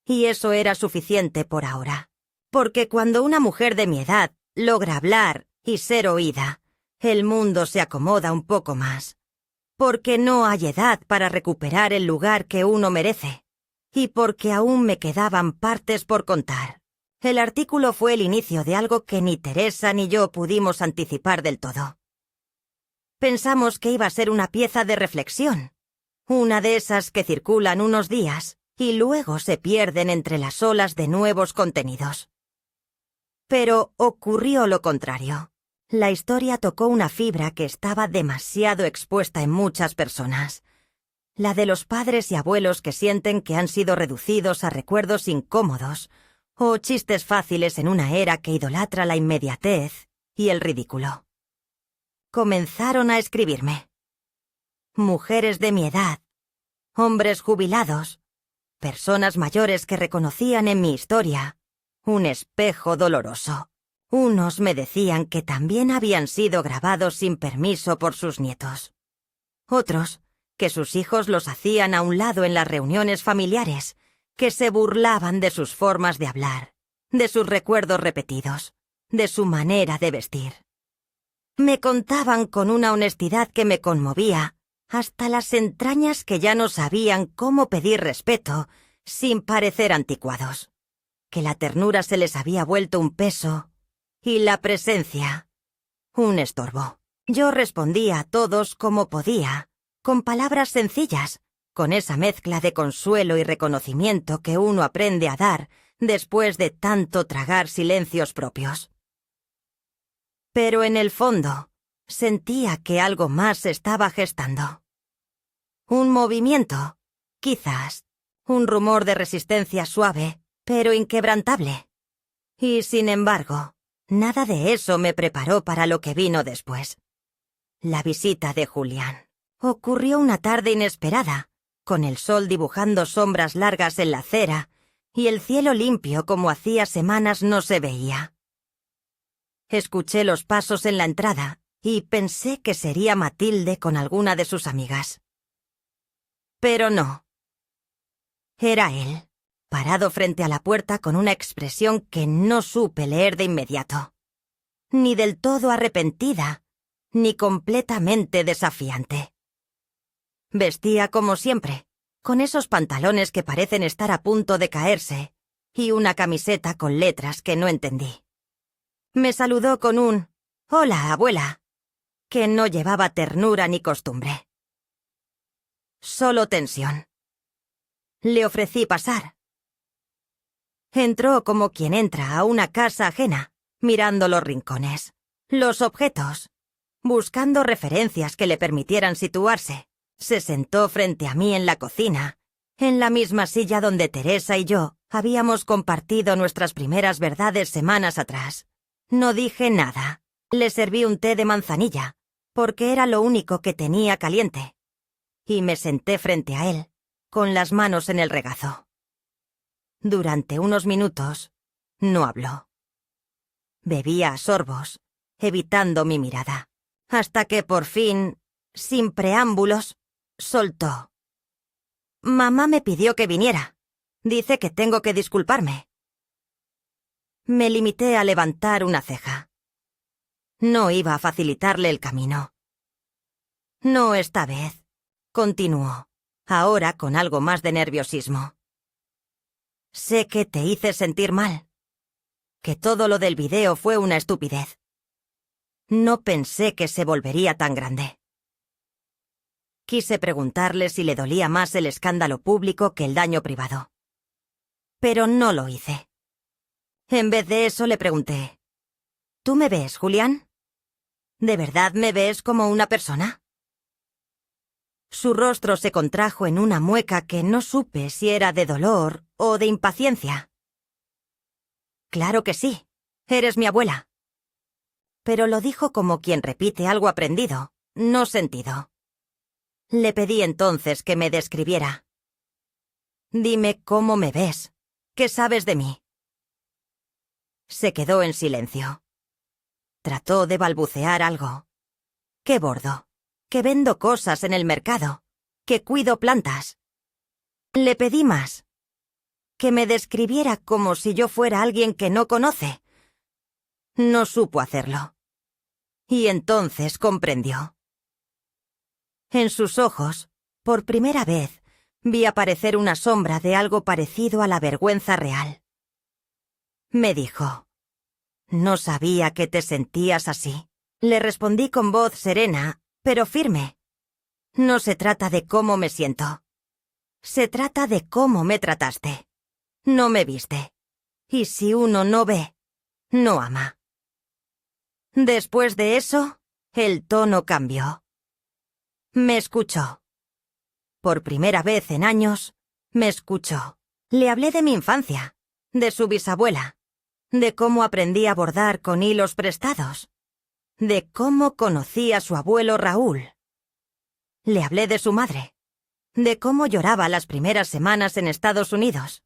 Y eso era suficiente por ahora. Porque cuando una mujer de mi edad logra hablar y ser oída, el mundo se acomoda un poco más. Porque no hay edad para recuperar el lugar que uno merece. y porque aún me quedaban partes por contar. El artículo fue el inicio de algo que ni Teresa ni yo pudimos anticipar del todo. Pensamos que iba a ser una pieza de reflexión, una de esas que circulan unos días y luego se pierden entre las olas de nuevos contenidos. Pero ocurrió lo contrario. La historia tocó una fibra que estaba demasiado expuesta en muchas personas. La de los padres y abuelos que sienten que han sido reducidos a recuerdos incómodos o chistes fáciles en una era que idolatra la inmediatez y el ridículo. Comenzaron a escribirme. Mujeres de mi edad, hombres jubilados, personas mayores que reconocían en mi historia un espejo doloroso. Unos me decían que también habían sido grabados sin permiso por sus nietos. Otros, que sus hijos los hacían a un lado en las reuniones familiares, que se burlaban de sus formas de hablar, de sus recuerdos repetidos, de su manera de vestir. Me contaban con una honestidad que me conmovía, hasta las entrañas que ya no sabían cómo pedir respeto sin parecer anticuados, que la ternura se les había vuelto un peso y la presencia un estorbo. Yo respondía a todos como podía, con palabras sencillas, con esa mezcla de consuelo y reconocimiento que uno aprende a dar después de tanto tragar silencios propios. Pero en el fondo, sentía que algo más se estaba gestando. Un movimiento, quizás, un rumor de resistencia suave, pero inquebrantable. Y sin embargo, nada de eso me preparó para lo que vino después. La visita de Julián. Ocurrió una tarde inesperada, con el sol dibujando sombras largas en la acera y el cielo limpio como hacía semanas no se veía. Escuché los pasos en la entrada y pensé que sería Matilde con alguna de sus amigas. Pero no. Era él, parado frente a la puerta con una expresión que no supe leer de inmediato. Ni del todo arrepentida, ni completamente desafiante. Vestía como siempre, con esos pantalones que parecen estar a punto de caerse y una camiseta con letras que no entendí. Me saludó con un «Hola, abuela», que no llevaba ternura ni costumbre. Solo tensión. Le ofrecí pasar. Entró como quien entra a una casa ajena, mirando los rincones, los objetos, buscando referencias que le permitieran situarse. Se sentó frente a mí en la cocina, en la misma silla donde Teresa y yo habíamos compartido nuestras primeras verdades semanas atrás. No dije nada. Le serví un té de manzanilla, porque era lo único que tenía caliente. Y me senté frente a él, con las manos en el regazo. Durante unos minutos, no habló. Bebía a sorbos, evitando mi mirada, hasta que por fin, sin preámbulos, soltó. Mamá me pidió que viniera. Dice que tengo que disculparme. Me limité a levantar una ceja. No iba a facilitarle el camino. No esta vez, continuó, ahora con algo más de nerviosismo. Sé que te hice sentir mal, que todo lo del video fue una estupidez. No pensé que se volvería tan grande. Quise preguntarle si le dolía más el escándalo público que el daño privado. Pero no lo hice. En vez de eso le pregunté, ¿tú me ves, Julián? ¿De verdad me ves como una persona? Su rostro se contrajo en una mueca que no supe si era de dolor o de impaciencia. Claro que sí, eres mi abuela. Pero lo dijo como quien repite algo aprendido, no sentido. Le pedí entonces que me describiera. Dime cómo me ves, qué sabes de mí. Se quedó en silencio. Trató de balbucear algo. Que bordo, que vendo cosas en el mercado, que cuido plantas. Le pedí más. Que me describiera como si yo fuera alguien que no conoce. No supo hacerlo. Y entonces comprendió. En sus ojos, por primera vez, vi aparecer una sombra de algo parecido a la vergüenza real. Me dijo: «No sabía que te sentías así». Le respondí con voz serena, pero firme: «No se trata de cómo me siento. Se trata de cómo me trataste. No me viste. Y si uno no ve, no ama». Después de eso, el tono cambió. Me escuchó. Por primera vez en años, me escuchó. Le hablé de mi infancia, de su bisabuela, de cómo aprendí a bordar con hilos prestados, de cómo conocí a su abuelo Raúl. Le hablé de su madre, de cómo lloraba las primeras semanas en Estados Unidos,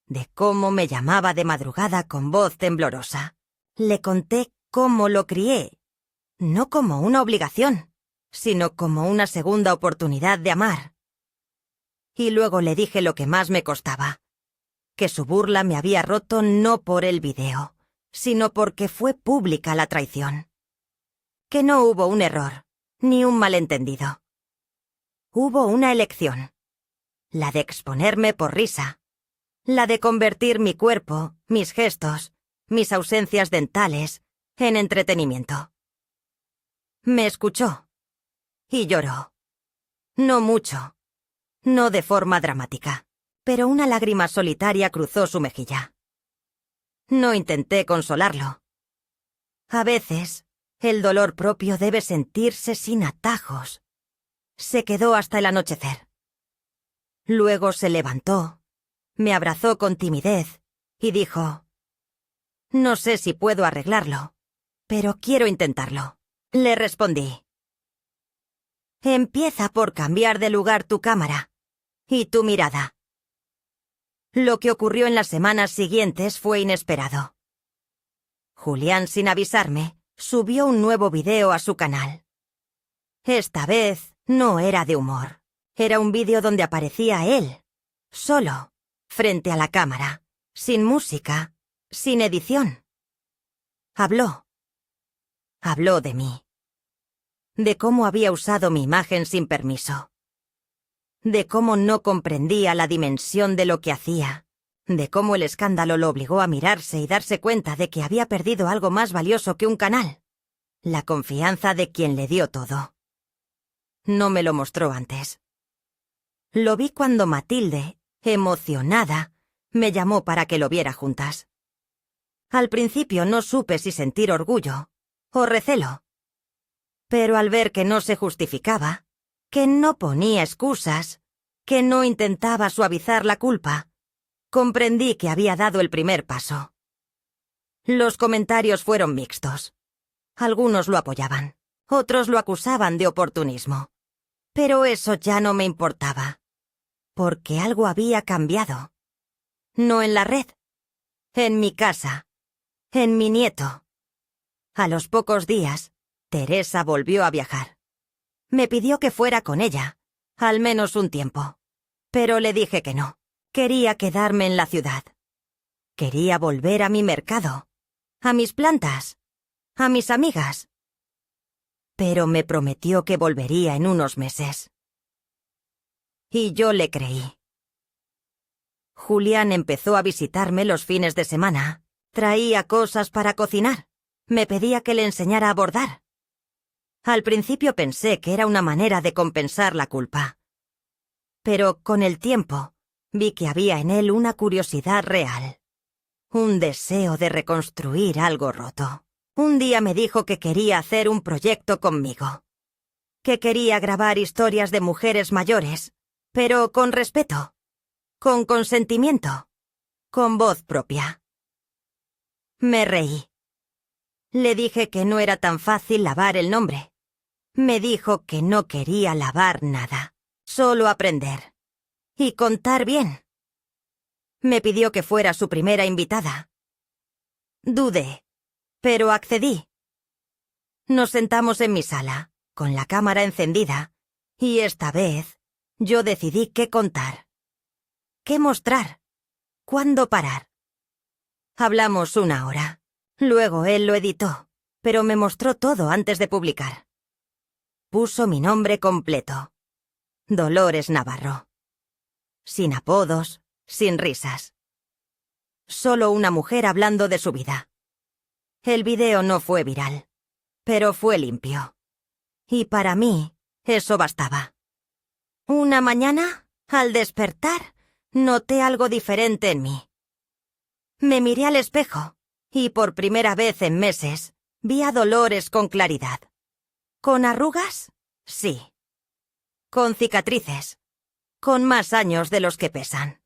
de cómo me llamaba de madrugada con voz temblorosa. Le conté cómo lo crié, no como una obligación, sino como una segunda oportunidad de amar. Y luego le dije lo que más me costaba, que su burla me había roto no por el video, sino porque fue pública la traición. Que no hubo un error, ni un malentendido. Hubo una elección, la de exponerme por risa, la de convertir mi cuerpo, mis gestos, mis ausencias dentales, en entretenimiento. Me escuchó y lloró. No mucho, no de forma dramática, pero una lágrima solitaria cruzó su mejilla. No intenté consolarlo. A veces, el dolor propio debe sentirse sin atajos. Se quedó hasta el anochecer. Luego se levantó, me abrazó con timidez y dijo: «No sé si puedo arreglarlo, pero quiero intentarlo». Le respondí: «Empieza por cambiar de lugar tu cámara y tu mirada». Lo que ocurrió en las semanas siguientes fue inesperado. Julián, sin avisarme, subió un nuevo video a su canal. Esta vez no era de humor. Era un vídeo donde aparecía él, solo, frente a la cámara, sin música, sin edición. Habló. Habló de mí. De cómo había usado mi imagen sin permiso. De cómo no comprendía la dimensión de lo que hacía. De cómo el escándalo lo obligó a mirarse y darse cuenta de que había perdido algo más valioso que un canal. La confianza de quien le dio todo. No me lo mostró antes. Lo vi cuando Matilde, emocionada, me llamó para que lo viera juntas. Al principio no supe si sentir orgullo o recelo. Pero al ver que no se justificaba, que no ponía excusas, que no intentaba suavizar la culpa, comprendí que había dado el primer paso. Los comentarios fueron mixtos. Algunos lo apoyaban, otros lo acusaban de oportunismo. Pero eso ya no me importaba, porque algo había cambiado. No en la red, en mi casa, en mi nieto. A los pocos días, Teresa volvió a viajar. Me pidió que fuera con ella, al menos un tiempo. Pero le dije que no. Quería quedarme en la ciudad. Quería volver a mi mercado, a mis plantas, a mis amigas. Pero me prometió que volvería en unos meses. Y yo le creí. Julián empezó a visitarme los fines de semana. Traía cosas para cocinar. Me pedía que le enseñara a bordar. Al principio pensé que era una manera de compensar la culpa. Pero con el tiempo vi que había en él una curiosidad real. Un deseo de reconstruir algo roto. Un día me dijo que quería hacer un proyecto conmigo. Que quería grabar historias de mujeres mayores, pero con respeto, con consentimiento, con voz propia. Me reí. Le dije que no era tan fácil lavar el nombre. Me dijo que no quería lavar nada, solo aprender. Y contar bien. Me pidió que fuera su primera invitada. Dudé, pero accedí. Nos sentamos en mi sala, con la cámara encendida, y esta vez yo decidí qué contar. Qué mostrar. Cuándo parar. Hablamos 1 hora. Luego él lo editó, pero me mostró todo antes de publicar. Puso mi nombre completo. Dolores Navarro. sin apodos, sin risas. Solo una mujer hablando de su vida. El video no fue viral, pero fue limpio. Y para mí, eso bastaba. Una mañana, al despertar, noté algo diferente en mí. Me miré al espejo, y por primera vez en meses, vi a Dolores con claridad. ¿Con arrugas? Sí. Con cicatrices. Con más años de los que pesan.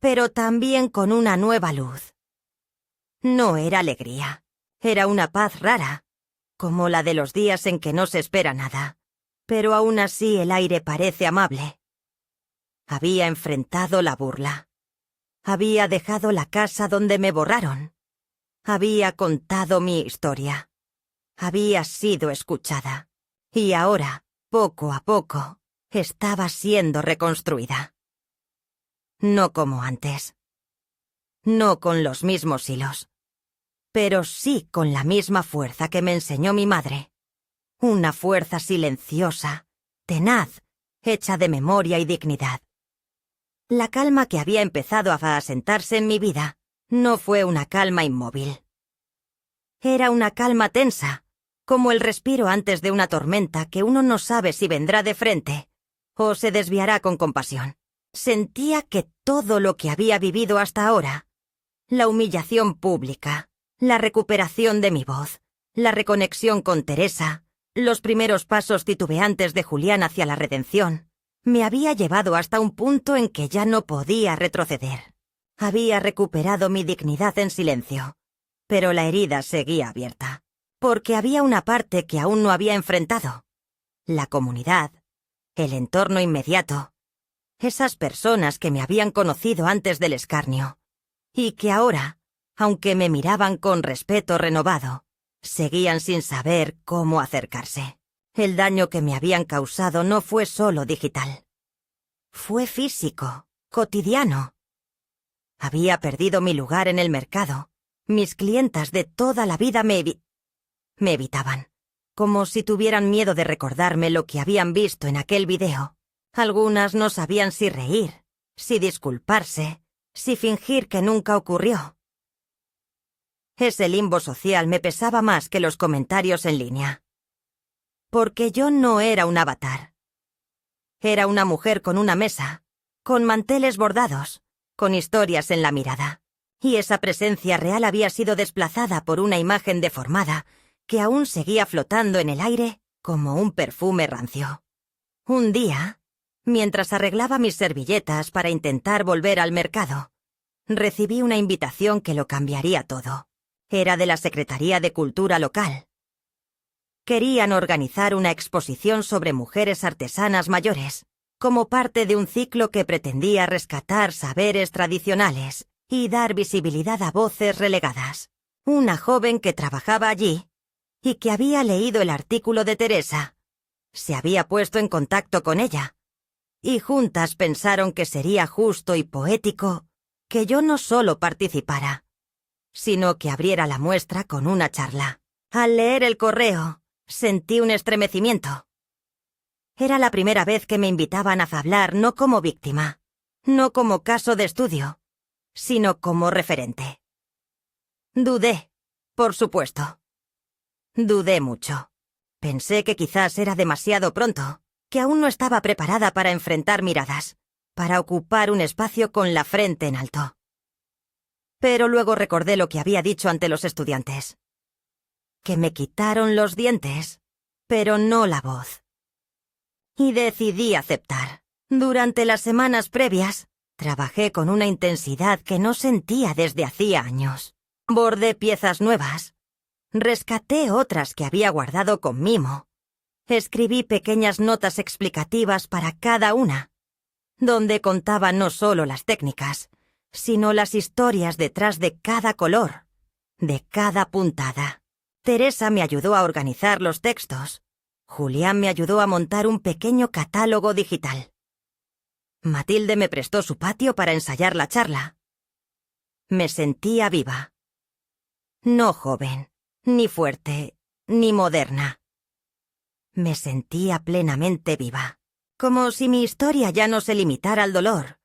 Pero también con una nueva luz. No era alegría. Era una paz rara, como la de los días en que no se espera nada. Pero aún así el aire parece amable. Había enfrentado la burla. Había dejado la casa donde me borraron. Había contado mi historia. Había sido escuchada. Y ahora, poco a poco, estaba siendo reconstruida. No como antes. No con los mismos hilos. Pero sí con la misma fuerza que me enseñó mi madre. Una fuerza silenciosa, tenaz, hecha de memoria y dignidad. La calma que había empezado a asentarse en mi vida no fue una calma inmóvil. Era una calma tensa, como el respiro antes de una tormenta que uno no sabe si vendrá de frente o se desviará con compasión. Sentía que todo lo que había vivido hasta ahora, la humillación pública, la recuperación de mi voz, la reconexión con Teresa, los primeros pasos titubeantes de Julián hacia la redención, me había llevado hasta un punto en que ya no podía retroceder. Había recuperado mi dignidad en silencio, pero la herida seguía abierta, porque había una parte que aún no había enfrentado. La comunidad, el entorno inmediato, esas personas que me habían conocido antes del escarnio, y que ahora, aunque me miraban con respeto renovado, seguían sin saber cómo acercarse. El daño que me habían causado no fue solo digital. Fue físico, cotidiano. Había perdido mi lugar en el mercado. Mis clientas de toda la vida me evitaban, como si tuvieran miedo de recordarme lo que habían visto en aquel video. Algunas no sabían si reír, si disculparse, si fingir que nunca ocurrió. Ese limbo social me pesaba más que los comentarios en línea. Porque yo no era un avatar. Era una mujer con una mesa, con manteles bordados, con historias en la mirada. Y esa presencia real había sido desplazada por una imagen deformada que aún seguía flotando en el aire como un perfume rancio. Un día, mientras arreglaba mis servilletas para intentar volver al mercado, recibí una invitación que lo cambiaría todo. Era de la Secretaría de Cultura local. Querían organizar una exposición sobre mujeres artesanas mayores, como parte de un ciclo que pretendía rescatar saberes tradicionales y dar visibilidad a voces relegadas. Una joven que trabajaba allí y que había leído el artículo de Teresa se había puesto en contacto con ella, y juntas pensaron que sería justo y poético que yo no solo participara, sino que abriera la muestra con una charla. Al leer el correo, sentí un estremecimiento. Era la primera vez que me invitaban a hablar no como víctima, no como caso de estudio, sino como referente. Dudé, por supuesto. Dudé mucho. Pensé que quizás era demasiado pronto, que aún no estaba preparada para enfrentar miradas, para ocupar un espacio con la frente en alto. Pero luego recordé lo que había dicho ante los estudiantes. Que me quitaron los dientes, pero no la voz. Y decidí aceptar. Durante las semanas previas, trabajé con una intensidad que no sentía desde hacía años. Bordé piezas nuevas. Rescaté otras que había guardado con mimo. Escribí pequeñas notas explicativas para cada una, donde contaba no solo las técnicas, sino las historias detrás de cada color, de cada puntada. Teresa me ayudó a organizar los textos. Julián me ayudó a montar un pequeño catálogo digital. Matilde me prestó su patio para ensayar la charla. Me sentía viva. No joven, ni fuerte, ni moderna. Me sentía plenamente viva. Como si mi historia ya no se limitara al dolor,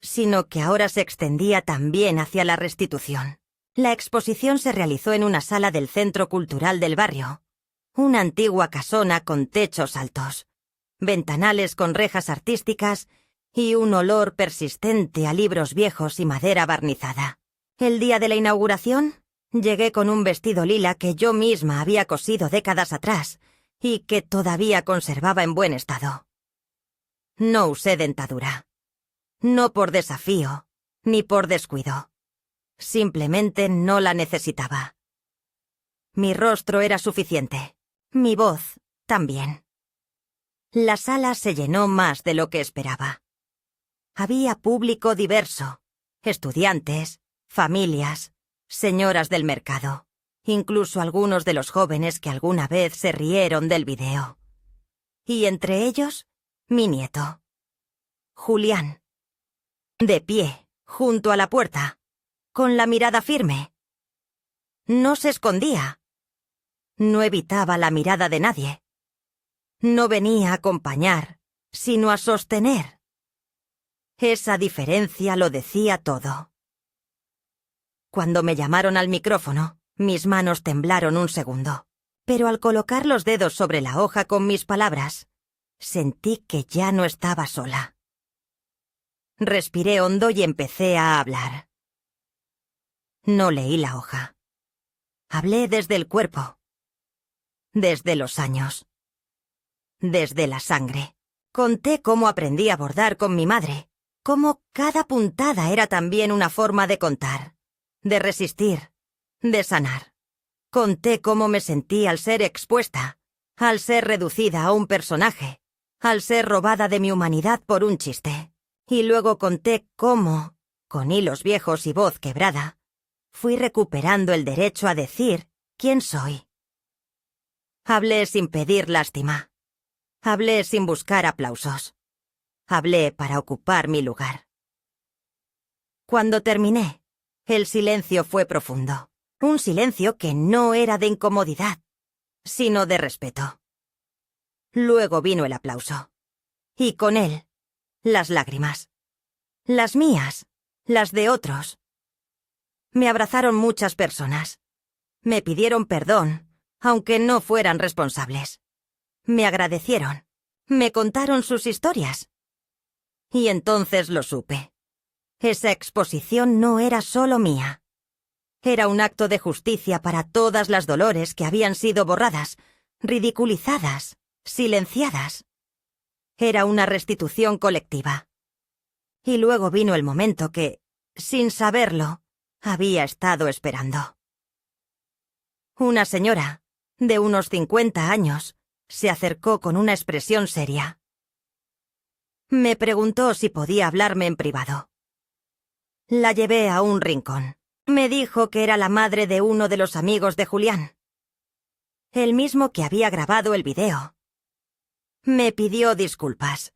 sino que ahora se extendía también hacia la restitución. La exposición se realizó en una sala del Centro Cultural del barrio, una antigua casona con techos altos, ventanales con rejas artísticas y un olor persistente a libros viejos y madera barnizada. El día de la inauguración, llegué con un vestido lila que yo misma había cosido décadas atrás y que todavía conservaba en buen estado. No usé dentadura. No por desafío, ni por descuido. Simplemente no la necesitaba. Mi rostro era suficiente. Mi voz también. La sala se llenó más de lo que esperaba. Había público diverso, estudiantes, familias, señoras del mercado, incluso algunos de los jóvenes que alguna vez se rieron del video. Y entre ellos, mi nieto, Julián, de pie, junto a la puerta, con la mirada firme. No se escondía. No evitaba la mirada de nadie. No venía a acompañar, sino a sostener. Esa diferencia lo decía todo. Cuando me llamaron al micrófono, mis manos temblaron un segundo, pero al colocar los dedos sobre la hoja con mis palabras, sentí que ya no estaba sola. Respiré hondo y empecé a hablar. No leí la hoja. Hablé desde el cuerpo, desde los años, desde la sangre. Conté cómo aprendí a bordar con mi madre, cómo cada puntada era también una forma de contar, de resistir, de sanar. Conté cómo me sentí al ser expuesta, al ser reducida a un personaje, al ser robada de mi humanidad por un chiste. Y luego conté cómo, con hilos viejos y voz quebrada, fui recuperando el derecho a decir quién soy. Hablé sin pedir lástima. Hablé sin buscar aplausos. Hablé para ocupar mi lugar. Cuando terminé, el silencio fue profundo. Un silencio que no era de incomodidad, sino de respeto. Luego vino el aplauso. Y con él, las lágrimas. Las mías, las de otros. Me abrazaron muchas personas. Me pidieron perdón, aunque no fueran responsables. Me agradecieron. Me contaron sus historias. Y entonces lo supe. Esa exposición no era solo mía. Era un acto de justicia para todas las dolores que habían sido borradas, ridiculizadas, silenciadas. Era una restitución colectiva. Y luego vino el momento que, sin saberlo, había estado esperando. Una señora, de unos 50 años, se acercó con una expresión seria. Me preguntó si podía hablarme en privado. La llevé a un rincón. Me dijo que era la madre de uno de los amigos de Julián, el mismo que había grabado el video. Me pidió disculpas.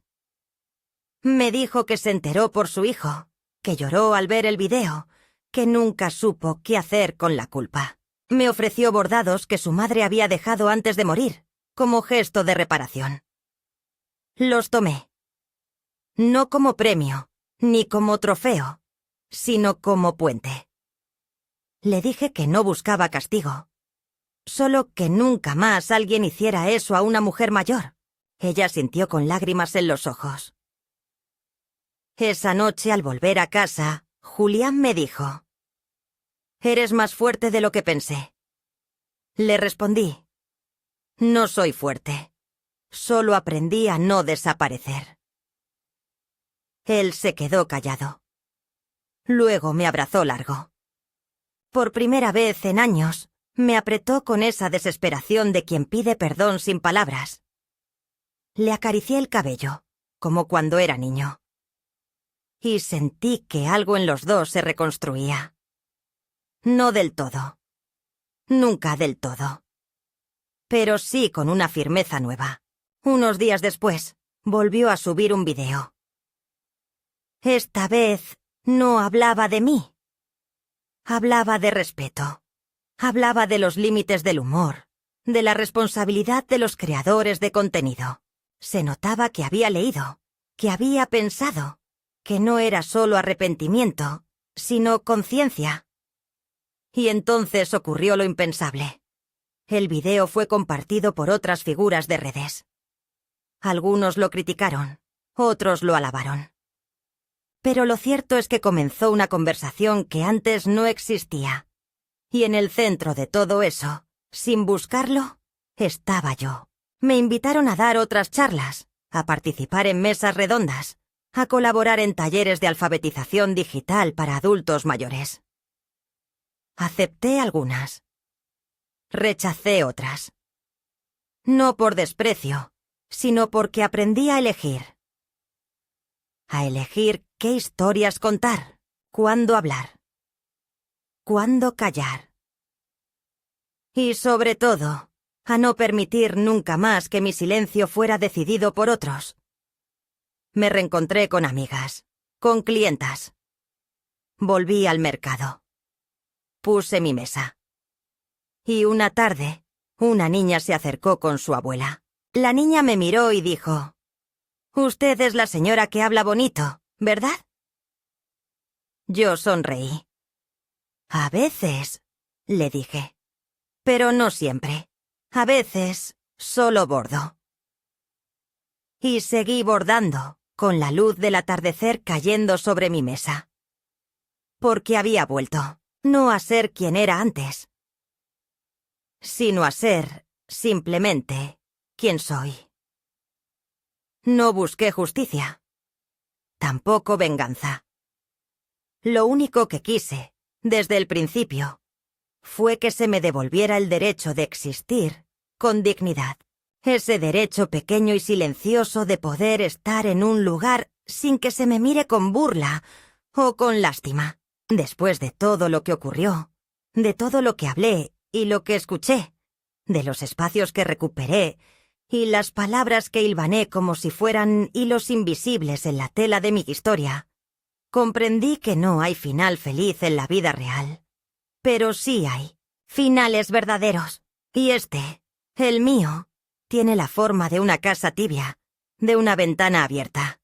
Me dijo que se enteró por su hijo, que lloró al ver el video, que nunca supo qué hacer con la culpa. Me ofreció bordados que su madre había dejado antes de morir, como gesto de reparación. Los tomé. No como premio, ni como trofeo, sino como puente. Le dije que no buscaba castigo, solo que nunca más alguien hiciera eso a una mujer mayor. Ella sintió con lágrimas en los ojos. Esa noche, al volver a casa, Julián me dijo: «Eres más fuerte de lo que pensé». Le respondí: «No soy fuerte. Solo aprendí a no desaparecer». Él se quedó callado. Luego me abrazó largo. Por primera vez en años, me apretó con esa desesperación de quien pide perdón sin palabras. Le acaricié el cabello, como cuando era niño. Y sentí que algo en los dos se reconstruía. No del todo. Nunca del todo. Pero sí con una firmeza nueva. Unos días después, volvió a subir un video. Esta vez no hablaba de mí. Hablaba de respeto. Hablaba de los límites del humor, de la responsabilidad de los creadores de contenido. Se notaba que había leído, que había pensado, que no era solo arrepentimiento, sino conciencia. Y entonces ocurrió lo impensable. El video fue compartido por otras figuras de redes. Algunos lo criticaron, otros lo alabaron. Pero lo cierto es que comenzó una conversación que antes no existía. Y en el centro de todo eso, sin buscarlo, estaba yo. Me invitaron a dar otras charlas, a participar en mesas redondas, a colaborar en talleres de alfabetización digital para adultos mayores. Acepté algunas. Rechacé otras. No por desprecio, sino porque aprendí a elegir. A elegir qué historias contar, cuándo hablar, cuándo callar. Y sobre todo, a no permitir nunca más que mi silencio fuera decidido por otros. Me reencontré con amigas, con clientas. Volví al mercado. Puse mi mesa. Y una tarde, una niña se acercó con su abuela. La niña me miró y dijo: «Usted es la señora que habla bonito, ¿verdad?» Yo sonreí. «A veces», le dije. «Pero no siempre. A veces, solo bordo». Y seguí bordando, con la luz del atardecer cayendo sobre mi mesa. Porque había vuelto, no a ser quien era antes, sino a ser, simplemente, quien soy. No busqué justicia. Tampoco venganza. Lo único que quise, desde el principio, fue que se me devolviera el derecho de existir con dignidad. Ese derecho pequeño y silencioso de poder estar en un lugar sin que se me mire con burla o con lástima. Después de todo lo que ocurrió, de todo lo que hablé y lo que escuché, de los espacios que recuperé y las palabras que hilvané como si fueran hilos invisibles en la tela de mi historia, comprendí que no hay final feliz en la vida real. Pero sí hay finales verdaderos. Y este, el mío, tiene la forma de una casa tibia, de una ventana abierta,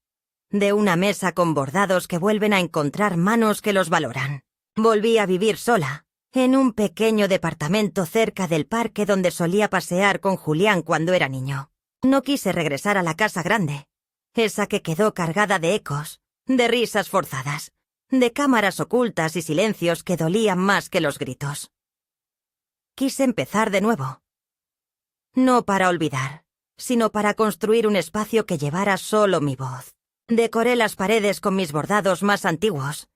de una mesa con bordados que vuelven a encontrar manos que los valoran. Volví a vivir sola, en un pequeño departamento cerca del parque donde solía pasear con Julián cuando era niño. No quise regresar a la casa grande, esa que quedó cargada de ecos, de risas forzadas, de cámaras ocultas y silencios que dolían más que los gritos. Quise empezar de nuevo. No para olvidar, sino para construir un espacio que llevara solo mi voz. Decoré las paredes con mis bordados más antiguos,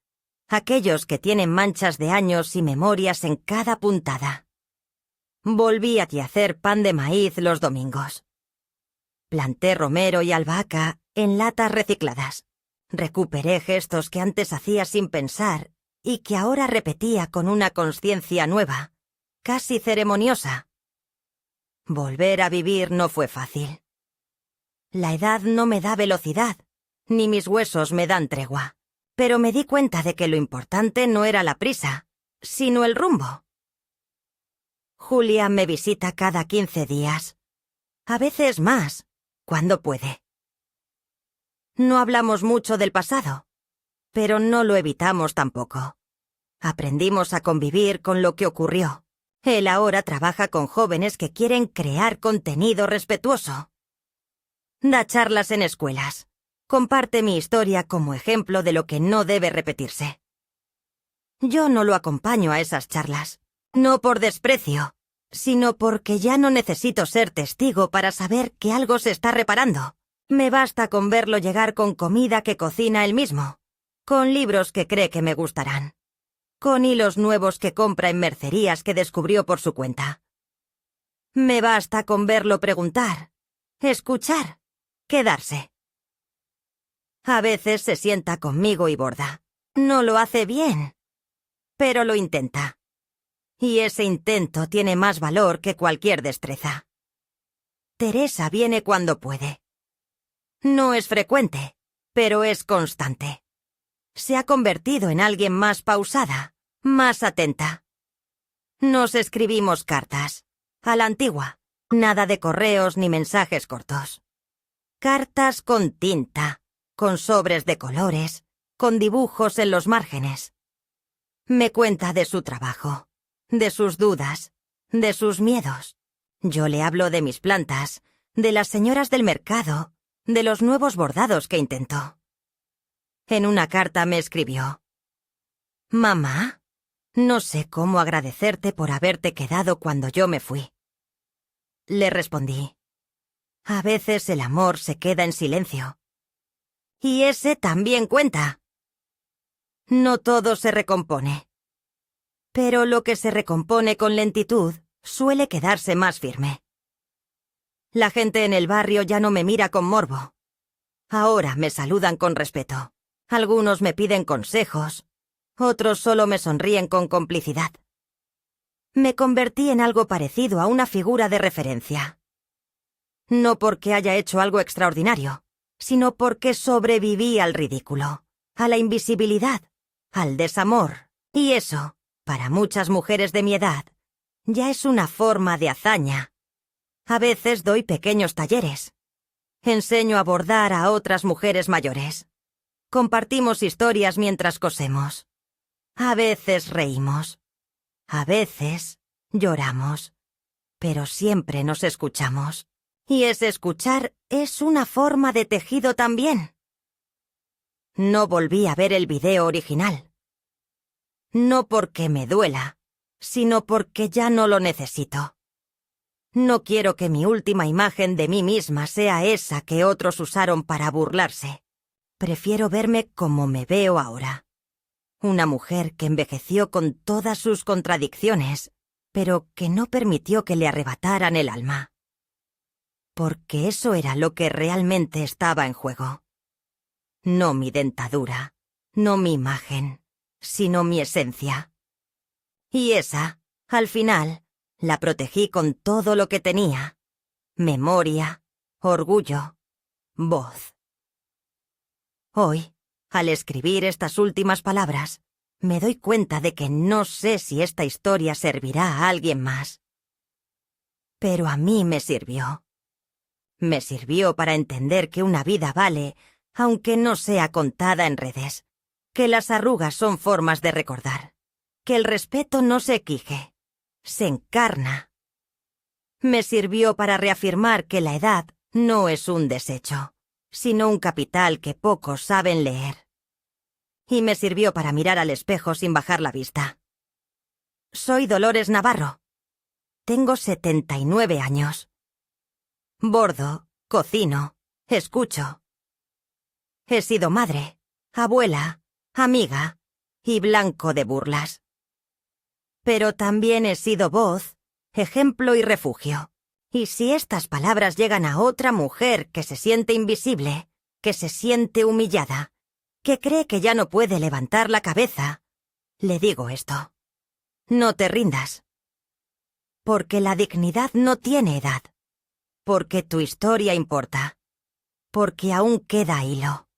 aquellos que tienen manchas de años y memorias en cada puntada. Volví a hacer pan de maíz los domingos. Planté romero y albahaca en latas recicladas. Recuperé gestos que antes hacía sin pensar y que ahora repetía con una conciencia nueva, casi ceremoniosa. Volver a vivir no fue fácil. La edad no me da velocidad, ni mis huesos me dan tregua. Pero me di cuenta de que lo importante no era la prisa, sino el rumbo. Julia me visita cada 15 días. A veces más, cuando puede. No hablamos mucho del pasado, pero no lo evitamos tampoco. Aprendimos a convivir con lo que ocurrió. Él ahora trabaja con jóvenes que quieren crear contenido respetuoso. Da charlas en escuelas. Comparte mi historia como ejemplo de lo que no debe repetirse. Yo no lo acompaño a esas charlas, no por desprecio, sino porque ya no necesito ser testigo para saber que algo se está reparando. Me basta con verlo llegar con comida que cocina él mismo, con libros que cree que me gustarán, con hilos nuevos que compra en mercerías que descubrió por su cuenta. Me basta con verlo preguntar, escuchar, quedarse. A veces se sienta conmigo y borda. No lo hace bien, pero lo intenta. Y ese intento tiene más valor que cualquier destreza. Teresa viene cuando puede. No es frecuente, pero es constante. Se ha convertido en alguien más pausada, más atenta. Nos escribimos cartas, a la antigua, nada de correos ni mensajes cortos. Cartas con tinta, con sobres de colores, con dibujos en los márgenes. Me cuenta de su trabajo, de sus dudas, de sus miedos. Yo le hablo de mis plantas, de las señoras del mercado, de los nuevos bordados que intentó. En una carta me escribió: «Mamá, no sé cómo agradecerte por haberte quedado cuando yo me fui». Le respondí: «A veces el amor se queda en silencio. Y ese también cuenta. No todo se recompone. Pero lo que se recompone con lentitud suele quedarse más firme. La gente en el barrio ya no me mira con morbo. Ahora me saludan con respeto. Algunos me piden consejos, otros solo me sonríen con complicidad. Me convertí en algo parecido a una figura de referencia. No porque haya hecho algo extraordinario, sino porque sobreviví al ridículo, a la invisibilidad, al desamor. Y eso, para muchas mujeres de mi edad, ya es una forma de hazaña. A veces doy pequeños talleres. Enseño a bordar a otras mujeres mayores. Compartimos historias mientras cosemos. A veces reímos. A veces lloramos. Pero siempre nos escuchamos. Y ese escuchar es una forma de tejido también. No volví a ver el video original. No porque me duela, sino porque ya no lo necesito. No quiero que mi última imagen de mí misma sea esa que otros usaron para burlarse. Prefiero verme como me veo ahora. Una mujer que envejeció con todas sus contradicciones, pero que no permitió que le arrebataran el alma. Porque eso era lo que realmente estaba en juego. No mi dentadura, no mi imagen, sino mi esencia. Y esa, al final, la protegí con todo lo que tenía: memoria, orgullo, voz. Hoy, al escribir estas últimas palabras, me doy cuenta de que no sé si esta historia servirá a alguien más. Pero a mí me sirvió. Me sirvió para entender que una vida vale, aunque no sea contada en redes, que las arrugas son formas de recordar, que el respeto no se exige, se encarna. Me sirvió para reafirmar que la edad no es un desecho, sino un capital que pocos saben leer. Y me sirvió para mirar al espejo sin bajar la vista. Soy Dolores Navarro. Tengo 79 años. Bordo, cocino, escucho. He sido madre, abuela, amiga y blanco de burlas. Pero también he sido voz, ejemplo y refugio. Y si estas palabras llegan a otra mujer que se siente invisible, que se siente humillada, que cree que ya no puede levantar la cabeza, le digo esto: no te rindas. Porque la dignidad no tiene edad. Porque tu historia importa. Porque aún queda hilo.